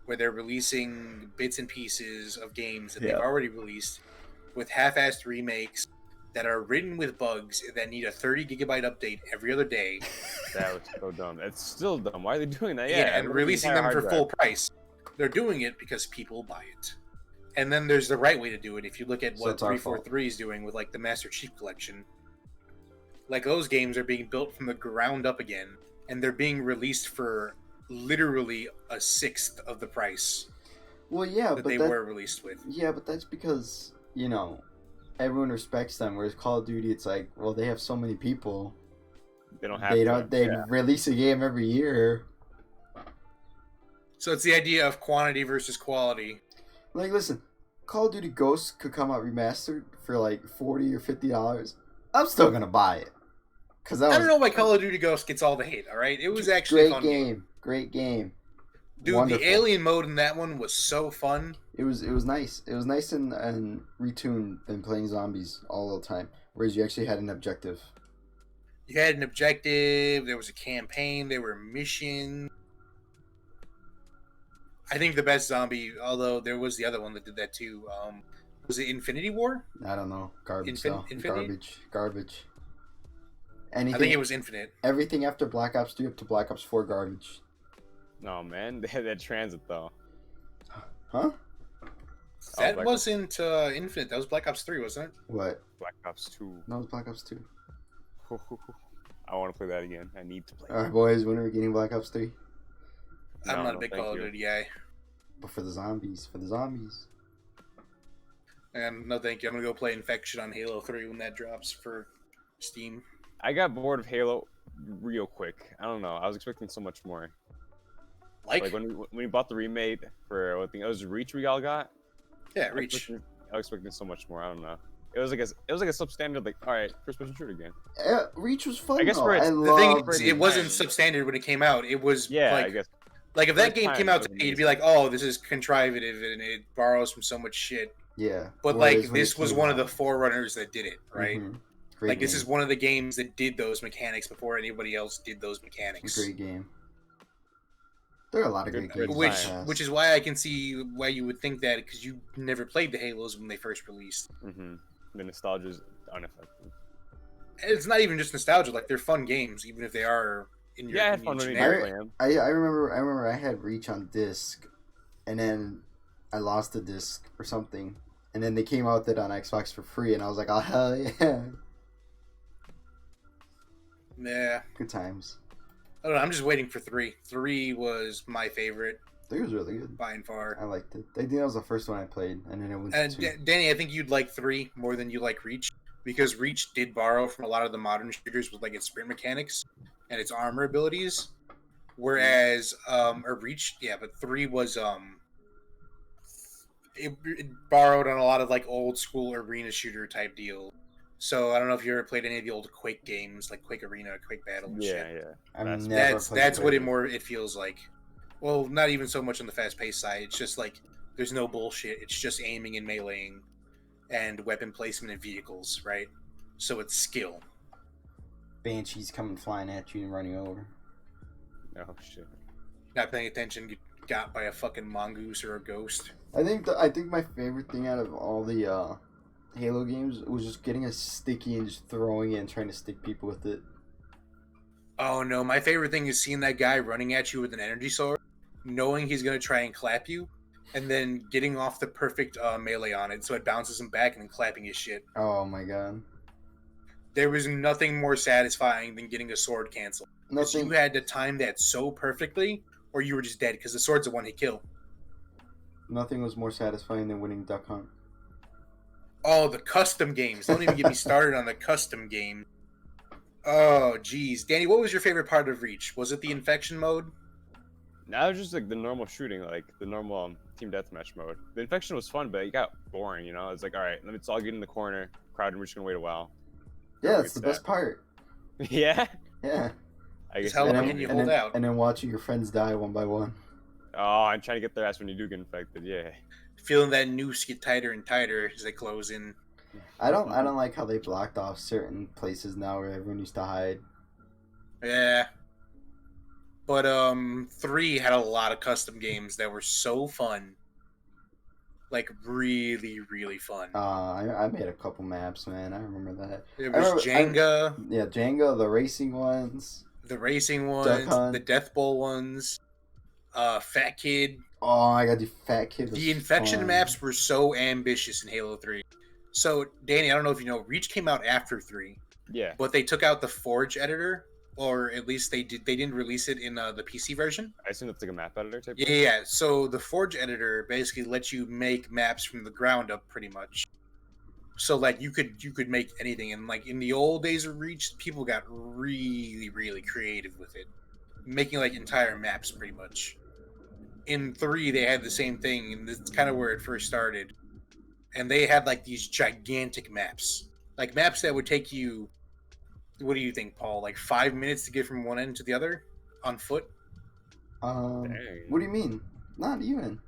where they're releasing bits and pieces of games that Yeah. they've already released with half-assed remakes that are written with bugs that need a 30 gigabyte update every other day. That was so dumb. It's still dumb. Why are they doing that? Yeah, and remove the releasing entire them for hard full drive. price. They're doing it because people buy it. And then there's the right way to do it. If you look at So what it's our fault. 343 is doing with like the Master Chief Collection, like those games are being built from the ground up again, and they're being released for literally a sixth of the price Well, yeah, that but they that, were released with. yeah, but that's because everyone respects them. Whereas Call of Duty, it's like, well, they have so many people. They don't have They to. don't. They Yeah. release a game every year. So it's the idea of quantity versus quality. Like, listen, Call of Duty Ghosts could come out remastered for like $40 or $50. I'm still gonna buy it. Cause that I was don't know why Call of Duty Ghosts gets all the hate. All right, it was actually a great fun game. Great game. Dude, Wonderful. the alien mode in that one was so fun. It was nice. It was nice and retuned than playing zombies all the time. Whereas you actually had an objective. You had an objective. There was a campaign. There were missions. I think the best zombie, although there was the other one that did that too. Was it Infinity War? I don't know. Garbage. Infinity? Garbage. I Anything. think it was Infinite. Everything after Black Ops 3 up to Black Ops 4 garbage. No, man, they had that transit though. Huh? That Black wasn't Infinite. That was Black Ops 3, wasn't it? What? Black Ops 2. No, it was Black Ops 2. I want to play that again. I need to play. Alright, boys, when are we getting Black Ops 3? I'm No, not a no, big thank Call of you. Duty guy. But for the zombies. For the zombies. And no, thank you. I'm gonna go play Infection on Halo 3 when that drops for Steam. I got bored of Halo real quick. I don't know. I was expecting so much more. Like when we bought the remake for what thing? It was Reach we all got. yeah, I Reach. was expecting so much more. I don't know. It was like a substandard like all right first person shooter again. Reach was fun. I guess though. for its- I the The thing love is, Reach. it wasn't substandard when it came out. It was Yeah, I like, guess. like if for that its game time, came it out was today, you'd be amazing. like, oh, this is contrivative and it borrows from so much shit. Yeah. But Whereas like when this it was came one of out- the forerunners that did it, right? Mhm. Great Like this game. is one of the games that did those mechanics before anybody else did those mechanics. Great game. There are a lot of Good- great games. good Which time. which is why I can see why you would think that because you never played the Halos when they first released. The nostalgia is unaffected. And it's not even just nostalgia; like they're fun games, even if they are in your Yeah, I had opinion, fun when we generic. played them. I remember I had Reach on disc, and then I lost the disc or something, and then they came out with it on Xbox for free, and I was like, oh hell yeah, Yeah, good times. I don't know. I'm just waiting for 3. 3 was my favorite I think it was really good. by and far. I liked it. I think that was the first one I played, and then it went And to 2. Danny, I think you'd like 3 more than you like Reach because Reach did borrow from a lot of the modern shooters with like its sprint mechanics and its armor abilities, whereas or Reach, yeah, but 3 was it borrowed on a lot of like old school arena shooter type deal. So I don't know if you ever played any of the old Quake games like Quake Arena, or Quake Battle, and Yeah, shit. yeah. I've That's- never That's played what it Quake. more it feels like. Well, not even so much on the fast paced side. It's just like there's no bullshit. It's just aiming and meleeing and weapon placement in vehicles, right? So it's skill. Banshees coming flying at you and running over. Oh shit. Not paying attention, get got by a fucking mongoose or a ghost. I think my favorite thing out of all the Halo games was just getting a sticky and just throwing it and trying to stick people with it. Oh no, my favorite thing is seeing that guy running at you with an energy sword, knowing he's gonna try and clap you, and then getting off the perfect melee on it so it bounces him back and then clapping his shit. Oh my god. There was nothing more satisfying than getting a sword cancel. Because you Nothing. had to time that so perfectly, or you were just dead because the sword's a one-hit kill. Nothing was more satisfying than winning Duck Hunt. Oh, the custom games. Don't even get me started on the custom game. Oh, geez. Danny, what was your favorite part of Reach? Was it the infection mode? Now it's just like the normal shooting, like the normal team deathmatch mode. The infection was fun, but it got boring. You know, it's like all right, let's all get in the corner, crowd, and we're just gonna wait a while. Yeah, Very that's the sad. best part. Yeah, Yeah. I guess. How and long then, can you and hold then, out? And then watching your friends die one by one. Oh, I'm trying to get their ass when you do get infected. Yeah. Feeling that noose get tighter and tighter as they close in. I don't like how they blocked off certain places now where everyone used to hide. Yeah. But 3 had a lot of custom games that were so fun. Like really, really fun. I made a couple maps, man. I remember that. There I was remember- Jenga, Yeah, Jenga, the racing ones. the racing Duck ones, Hunt. the Death Bowl ones, Fat Kid. Oh, I got the Fat Kid. was The infection fun. maps were so ambitious in Halo 3. So, Danny, I don't know if you know, Reach came out after 3, Yeah. but they took out the Forge editor, or at least they didn't release it in the PC version. I assume that's like a map editor type. Yeah. So the Forge editor basically lets you make maps from the ground up, pretty much. So like you could make anything, and like in the old days of Reach, people got really, really creative with it, making like entire maps, pretty much. In 3, they had the same thing, and that's kind of where it first started. And they had like these gigantic maps, like maps that would take you. What do you think, Paul? Like 5 minutes to get from one end to the other on foot? What Dang. do you mean? Not even.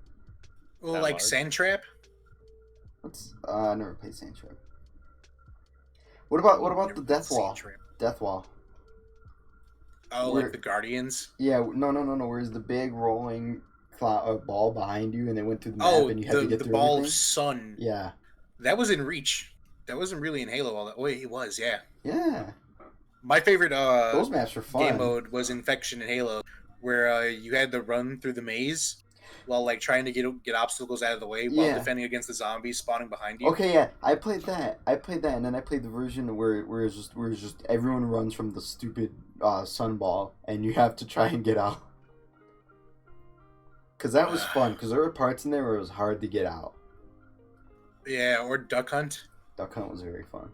Well, That like large? Sand Trap. What's I never played Sand Trap. What about Never the played Death Sand Wall? Trap. Death Wall. Oh, Where- like the Guardians. Yeah, no. Where's the big rolling ball behind you, and they went through the map, Oh, and you had to get the through ball of everything? sun. Yeah, That was in Reach. That wasn't really in Halo all that. Wait, it was. Yeah. yeah. My favorite Those maps were fun. game mode was Infection in Halo, where you had to run through the maze while like trying to get obstacles out of the way while Yeah. defending against the zombies spawning behind you. Okay, yeah, I played that, and then I played the version where it's just everyone runs from the stupid sunball, and you have to try and get out. Cause that was fun. Cause there were parts in there where it was hard to get out. Yeah, or Duck Hunt. Duck Hunt was very fun.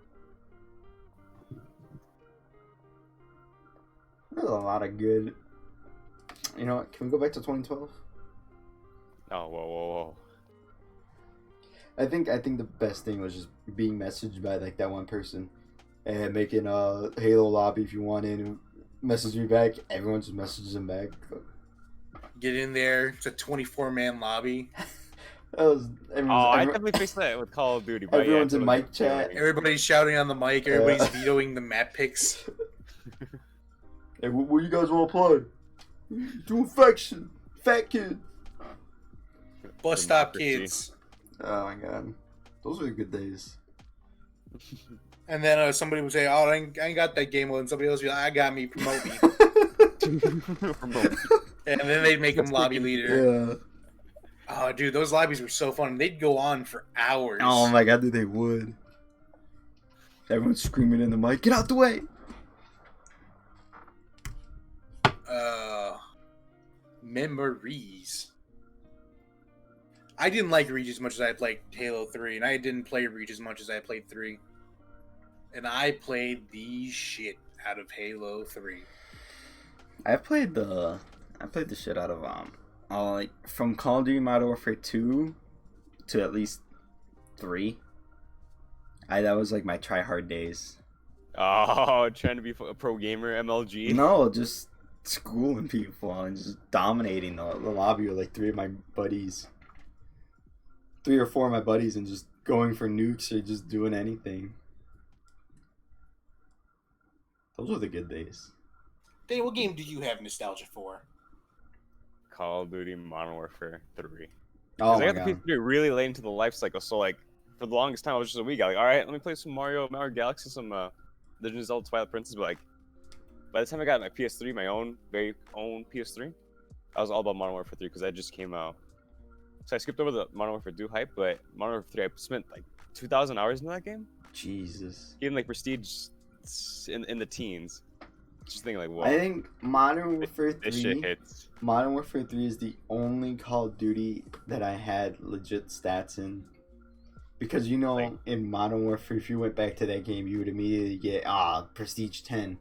There's a lot of good. You know what? Can we go back to 2012? Oh, whoa. I think the best thing was just being messaged by like that one person, and making a Halo lobby if you want in. Message me back. Everyone just messages him back. Get in there. It's a 24-man lobby. That was. I definitely faced that with Call of Duty. But everyone's in totally mic chat. Everybody's shouting on the mic. Everybody's vetoing the map picks. Hey, what you guys want to play? Do Infection. Fat kid. Bus stop Democracy. kids. Oh my god. Those were good days. And then somebody would say, "Oh, I ain't got that game mode," and somebody else would be like, "I got me, promote me." And then they'd make him lobby leader. Yeah. Oh, dude, those lobbies were so fun. They'd go on for hours. Oh my god, dude, they would. Everyone's screaming in the mic, get out the way! Memories. I didn't like Reach as much as I played Halo 3, and I didn't play Reach as much as I played 3. And I played the shit out of Halo 3. I played the shit out of like from Call of Duty Modern Warfare 2 to at least 3. That was like my try hard days. Oh, trying to be a pro gamer, MLG. No, just schooling people and just dominating the lobby with like 3 of my buddies. 3 or 4 of my buddies, and just going for nukes or just doing anything. Those were the good days. Dave, what game do you have nostalgia for? Call of Duty Modern Warfare 3. Oh I my got god. the PS3 really late into the life cycle, so like for the longest time I was just a wee guy. Like, all right, let me play some Mario Galaxy, some Legend of Zelda Twilight Princess. But like by the time I got my PS3, my own very own PS3, I was all about Modern Warfare 3 because that just came out. So I skipped over the Modern Warfare 2 hype, but Modern Warfare 3, I spent like 2,000 hours in that game. Jesus. Even like prestige in the teens. Just thinking like, whoa, I think Modern Warfare this shit 3 hits. Modern Warfare 3 is the only Call of Duty that I had legit stats in. Because you know, Like- in Modern Warfare, if you went back to that game, you would immediately get Prestige 10.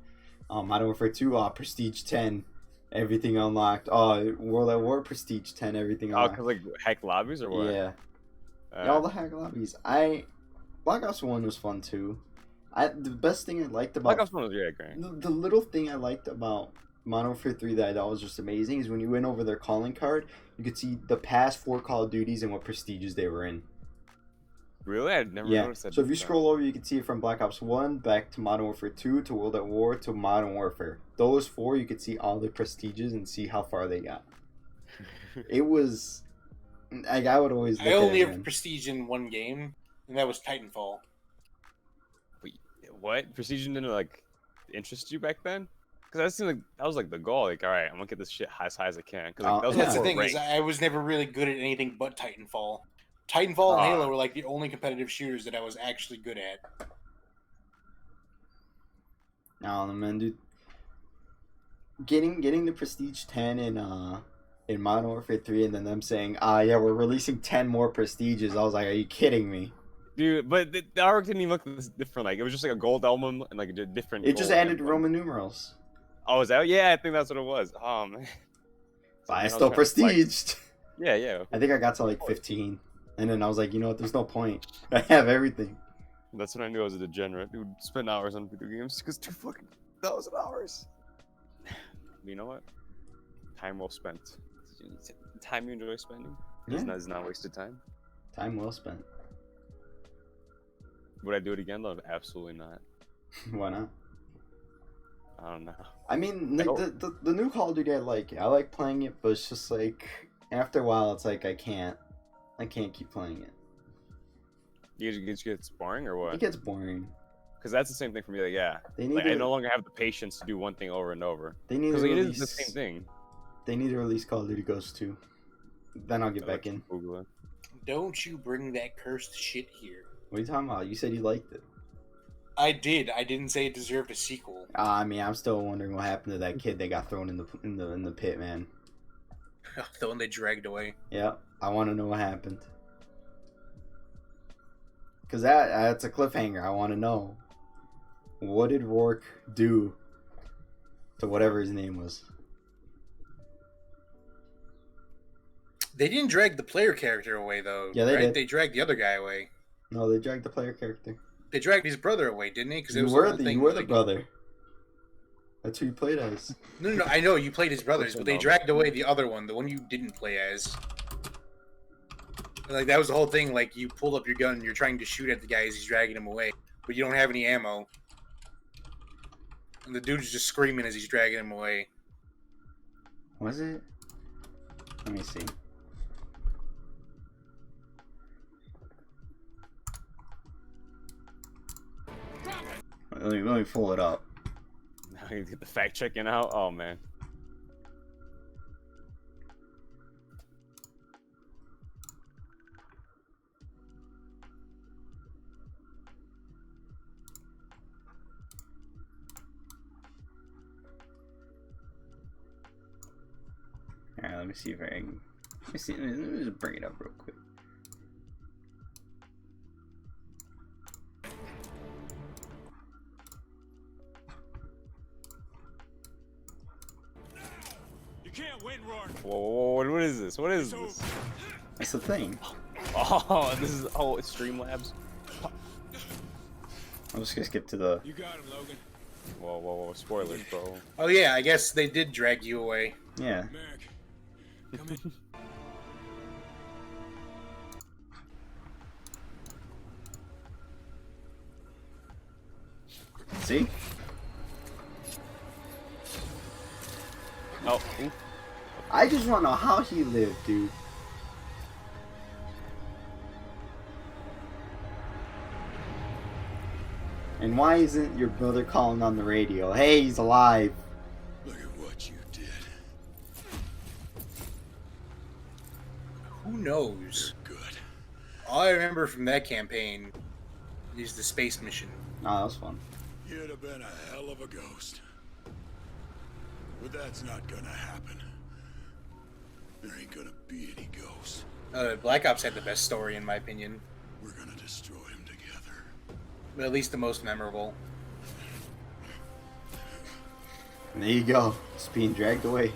Modern Warfare 2, Prestige 10. Everything unlocked. World at War, Prestige 10. Everything Oh, unlocked. cause like hack lobbies or what? Yeah. All the hack lobbies. Black Ops 1 was fun too. The best thing I liked about Black Ops 1 was really great. the little thing I liked about Modern Warfare 3 that I thought was just amazing is when you went over their calling card, you could see the past 4 Call of Duties and what prestiges they were in. Really? I'd never Yeah. noticed that. So if you before. scroll over, you can see it from Black Ops 1 back to Modern Warfare 2 to World at War to Modern Warfare. Those 4, you could see all the prestiges and see how far they got. It was like I would always. I look only at it, have man. prestige in one game, and that was Titanfall. Wait, what? Precision didn't like interest you back then? Because that seemed like that was like the goal. Like, all right, I'm gonna get this shit as high as I can. Because like, that was Yeah. That's the before thing is, ranked. I was never really good at anything but Titanfall. Titanfall and Ah. Halo were like the only competitive shooters that I was actually good at. No, man, dude. Getting the Prestige 10 in Modern Warfare 3, and then them saying, yeah, we're releasing 10 more prestiges. I was like, are you kidding me? Dude, but the artwork didn't even look this different. Like, it was just like a gold emblem and like a different. It just gold added emblem. Roman numerals. Oh, is that? Yeah, I think that's what it was. Oh man. But I Man, still was trying to flex. prestiged. Yeah, yeah. I think I got to like 15. And then I was like, you know what? There's no point. I have everything. That's when I knew I was a degenerate. Dude, spend hours on video games because 2,000 hours. But you know what? Time well spent. Time you enjoy spending Yeah. is not wasted time. Time well spent. Would I do it again though? Absolutely not. Why not? I don't know. I mean, I the new Call of Duty I like playing it, but it's just like after a while, it's like I can't keep playing it. You get boring or what? It gets boring. Because that's the same thing for me. Like, yeah, They need like to, I no longer have the patience to do one thing over and over. they need Because to like, it release is the same thing. They need to release Call of Duty Ghosts 2. Then I'll get back in. Google it. Don't you bring that cursed shit here. What are you talking about? You said you liked it. I did. I didn't say it deserved a sequel. I mean, I'm still wondering what happened to that kid that got thrown in the pit, man. The one they dragged away. Yeah, I want to know what happened. Cause that's a cliffhanger. I want to know. What did Rourke do to whatever his name was? They didn't drag the player character away, though. Yeah, they right? did. They dragged the other guy away. No, they dragged the player character. They dragged his brother away, didn't they? Because You were the brother. That's who you played as. No. I know you played his brothers, What's but your they name? dragged away the other one, the one you didn't play as. Like that was the whole thing. Like you pulled up your gun, and you're trying to shoot at the guy as he's dragging him away, but you don't have any ammo. And the dude's just screaming as he's dragging him away. Was it? Let me see. Let me pull it up. Now you get the fact checking out. Oh man. Alright, let me see if I can. Let me just bring it up real quick. You can't win, Rourke. Whoa, what is this? What is It's this? over. That's the thing. Oh, this is it's Streamlabs. I'm just gonna skip to the. You got him, Logan. Whoa, spoilers, bro. Oh yeah, I guess they did drag you away. Yeah. Merrick, come in. See? Oh, ooh. I just wanna know how he lived, dude. And why isn't your brother calling on the radio? Hey, he's alive. Look at what you did. Who knows? Good. All I remember from that campaign is the space mission. Oh, that was fun. You'd have been a hell of a ghost. But that's not gonna happen. There ain't gonna be any ghosts. Black Ops had the best story, in my opinion. We're gonna destroy them together. At least the most memorable. And there you go. It's being dragged away.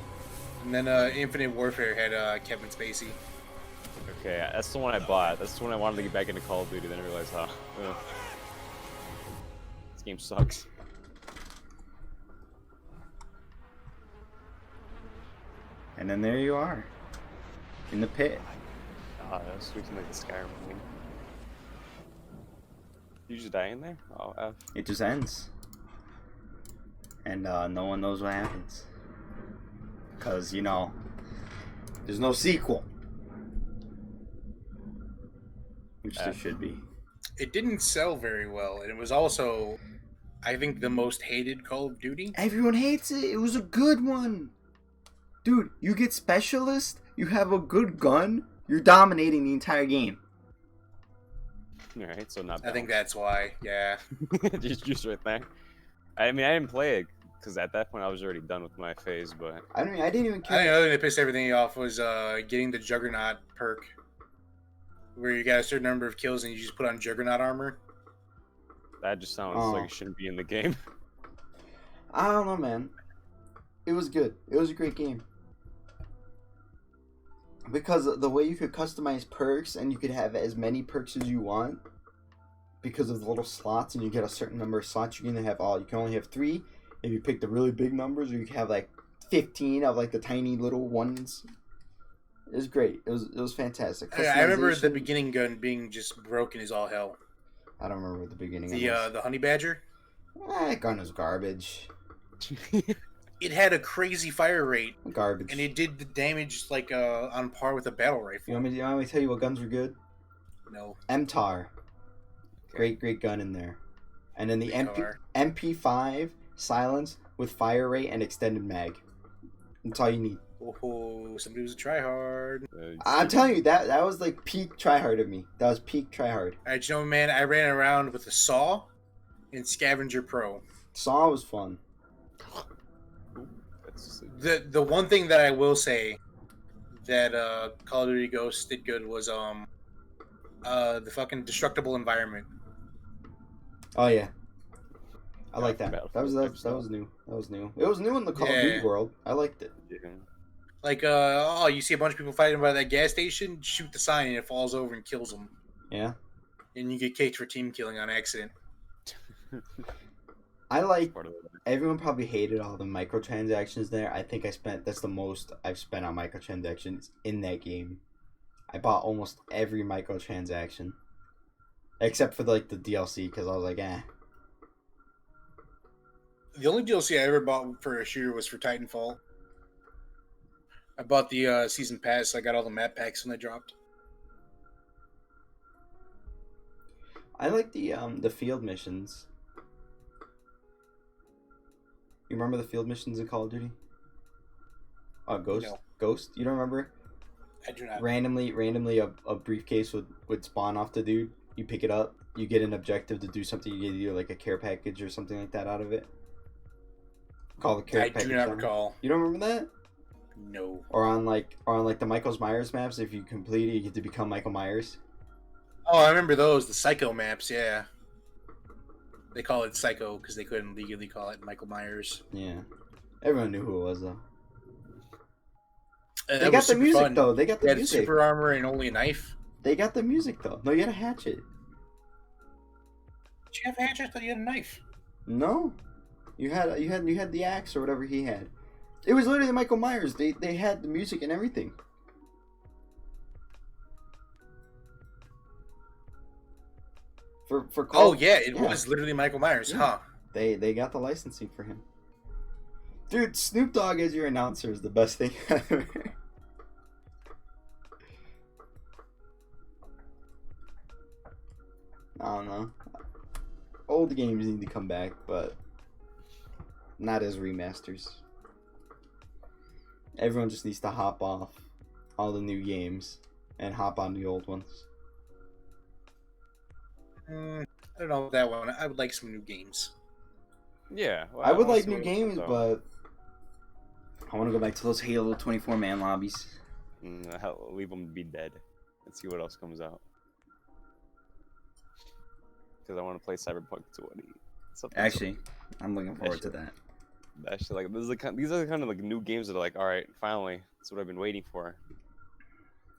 And then Infinite Warfare had Kevin Spacey. Okay, that's the one I bought. That's the one I wanted to get back into Call of Duty. Then I realized, this game sucks. And then there you are. In the pit. That's looking like the Skyrim game. You just die in there? Oh, F. It just ends. And no one knows what happens. Because, you know, there's no sequel. Which there should be. It didn't sell very well, and it was also, I think, the most hated Call of Duty. Everyone hates it. It was a good one. Dude, you get specialist, you have a good gun, you're dominating the entire game. Alright, so not I bad. think that's why, yeah. just right there. I mean, I didn't play it because at that point I was already done with my phase, but I didn't even I think care. the other thing that pissed everything off was getting the Juggernaut perk, where you got a certain number of kills and you just put on Juggernaut armor. that just sounds Oh. like it shouldn't be in the game. I don't know, man. It was good. It was a great game. Because the way you could customize perks and you could have as many perks as you want because of the little slots, and you get a certain number of slots, you can have all. You can only have 3 if you pick the really big numbers, or you can have like 15 of like the tiny little ones. It was great. It was fantastic. Yeah, I remember the Customization- beginning gun being just broken as all hell. I don't remember the beginning. The Honey Badger. That gun is garbage. It had a crazy fire rate, Garbage. and it did the damage like on par with a battle rifle. You want me to tell you what guns were good? No, MTAR. Great gun in there. And then the MTAR. MP5 silence with fire rate and extended mag. That's all you need. Oh, somebody was a tryhard. I'm telling you, that was like peak tryhard of me. That was peak tryhard. Alright, you know, man, I ran around with a saw and Scavenger Pro. Saw was fun. The one thing that I will say that Call of Duty Ghosts did good was the fucking destructible environment. Oh yeah, I like that. Battlefield That was new. That was new. It was new in the Call of Duty Yeah. world. I liked it. Yeah. Like, you see a bunch of people fighting by that gas station, shoot the sign and it falls over and kills them. Yeah, And you get kicked for team killing on accident. I like. Part of it. Everyone probably hated all the microtransactions there. I think that's the most I've spent on microtransactions in that game. I bought almost every microtransaction, except for like the DLC because I was like, eh. The only DLC I ever bought for a shooter was for Titanfall. I bought the season pass, so I got all the map packs when they dropped. I like the field missions. You remember the field missions in Call of Duty? Ghost. No. Ghost. You don't remember? I do not. Randomly a briefcase would spawn off the dude. You pick it up. You get an objective to do something. You get either like a care package or something like that out of it. Call the care I package. do not down. recall. You don't remember that? No. Or on like the Michael Myers maps, if you complete it, you get to become Michael Myers. Oh, I remember those, the Psycho maps, yeah. They call it Psycho because they couldn't legally call it Michael Myers. Yeah. Everyone knew who it was though. That They was got the super music fun. though. They got They the had music. super armor and only a knife. They got the music though. No, you had a hatchet. Did you have a hatchet? I thought you had a knife. No, you had the axe or whatever he had. It was literally Michael Myers. They had the music and everything. For Call, Oh, yeah, it yeah. was literally Michael Myers, Yeah. huh? They got the licensing for him. Dude, Snoop Dogg as your announcer is the best thing ever. I don't know. Old games need to come back, but not as remasters. Everyone just needs to hop off all the new games and hop on the old ones. I don't know about that one. I would like some new games. Yeah. Well, I would wanna like see new what games, comes out. but I want to go back to those Halo 24-man lobbies. Hell, leave them be dead. Let's see what else comes out. Because I want to play Cyberpunk 20. Actually, I'm looking forward to that. That shit, like, these are the kind of like new games that are like, all right, finally, that's what I've been waiting for.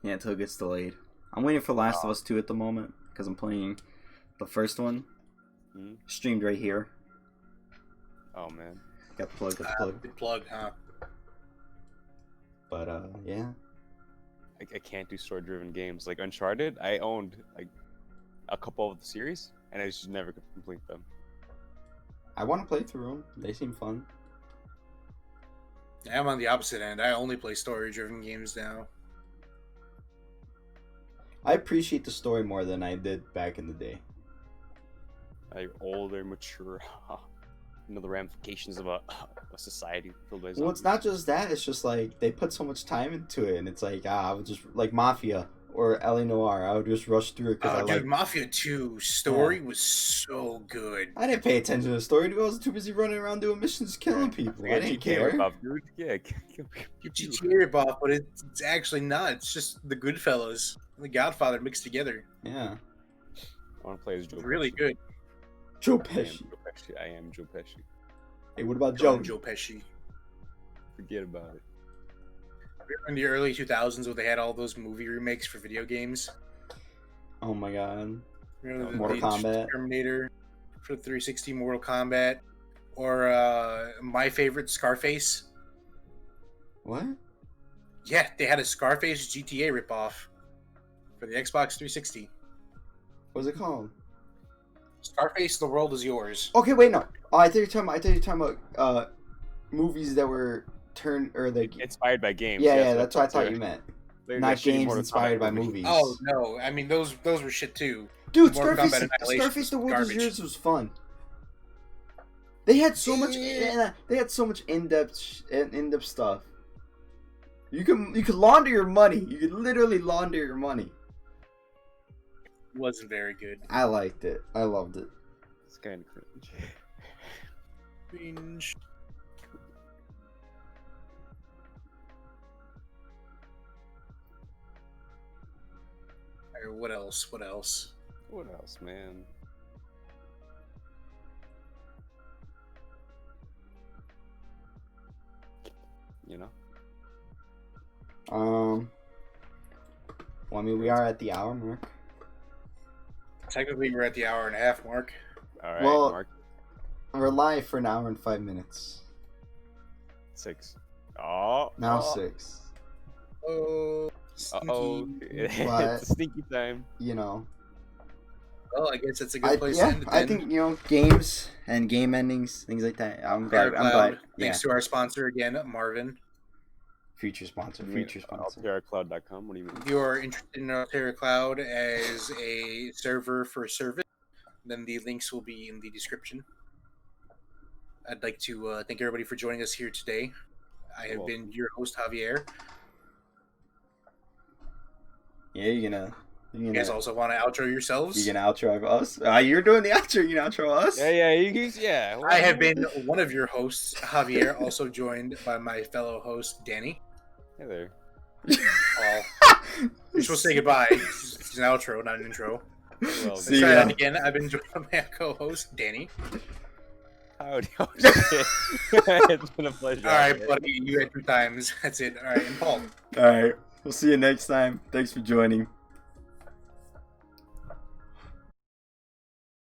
Yeah, until it gets delayed. I'm waiting for Last of Us 2 at the moment because I'm playing the first one. Mhm. Streamed right here. Oh man. Got the plug. Good plug, huh? But yeah. I can't do story-driven games. Like Uncharted, I owned like a couple of the series, and I just never could complete them. I want to play through them. They seem fun. I'm on the opposite end. I only play story-driven games now. I appreciate the story more than I did back in the day. Like older, mature. You know the ramifications of a society filled by zombies. Well, it's not just that. It's just like they put so much time into it, and it's like I would just like Mafia or LA Noire. I would just rush through it because I Dude, like. Mafia 2 story was so good. I didn't pay attention to the story. Dude. I was too busy running around doing missions, killing people. I didn't care. Ripoff, dude. Yeah, kill You people. GTA ripoff, but it's actually not. It's just the Goodfellas and the Godfather mixed together. Yeah. I want to play as Joe. Really Pesci. good. Joe I am Pesci. Joe Pesci. I am Joe Pesci. Hey, what about Joe? Joe Pesci. Forget about it. Remember in the early 2000s when they had all those movie remakes for video games? Oh my god. Remember Mortal Kombat. Terminator for 360, Mortal Kombat, or my favorite, Scarface. What? Yeah, they had a Scarface GTA ripoff for the Xbox 360. What's it called? Scarface, The World Is Yours. Okay, wait, no. Oh, I thought you were talking about movies that were turned or the Inspired by games. yeah, that's what I thought you meant. They're Not shitty games Mortal inspired Kombat by movies. Oh no, I mean those were shit too. Dude, Mortal Kombat Scarface, Annihilation Scarface: The was World Is garbage. Yours was fun. They had so much. Yeah. They had so much in-depth stuff. You could launder your money. You could literally launder your money. Wasn't very good. I liked it. I loved it. It's kind of cringe. Cringe. Alright, what else? What else? What else, man? You know? Well, I mean, we are at the hour mark. Technically, we're at the hour and a half mark. All right, Well- Mark. We're live for an hour and 5 minutes. 6. Oh. Now oh. 6. Oh, Uh-oh. sneaky. But- It's sneaky time. You know. Well, I guess that's a good place to end it. I then. think games and game endings, things like that. I'm glad. Yeah. Thanks to our sponsor again, Marvin. Future sponsor. You mean Future sponsor. AlteraCloud.com. What do you mean? If you are interested in Altera Cloud as a server for service, then the links will be in the description. I'd like to thank everybody for joining us here today. I have been your host, Javier. Yeah, you're You guys gonna also want to outro yourselves? outro us. You're doing the outro. You can outro us. Yeah, yeah. I have been one of your hosts, Javier, also joined by my fellow host, Danny. Hey there. Well, you're supposed to say goodbye. It's an outro, not an intro. Well, Let's See try ya. that again. I've been joined by my co-host, Danny. howdy. Oh, shit. It's been a pleasure. All right, buddy, you had 2 times. That's it. All right, and Paul. All right. We'll see you next time. Thanks for joining.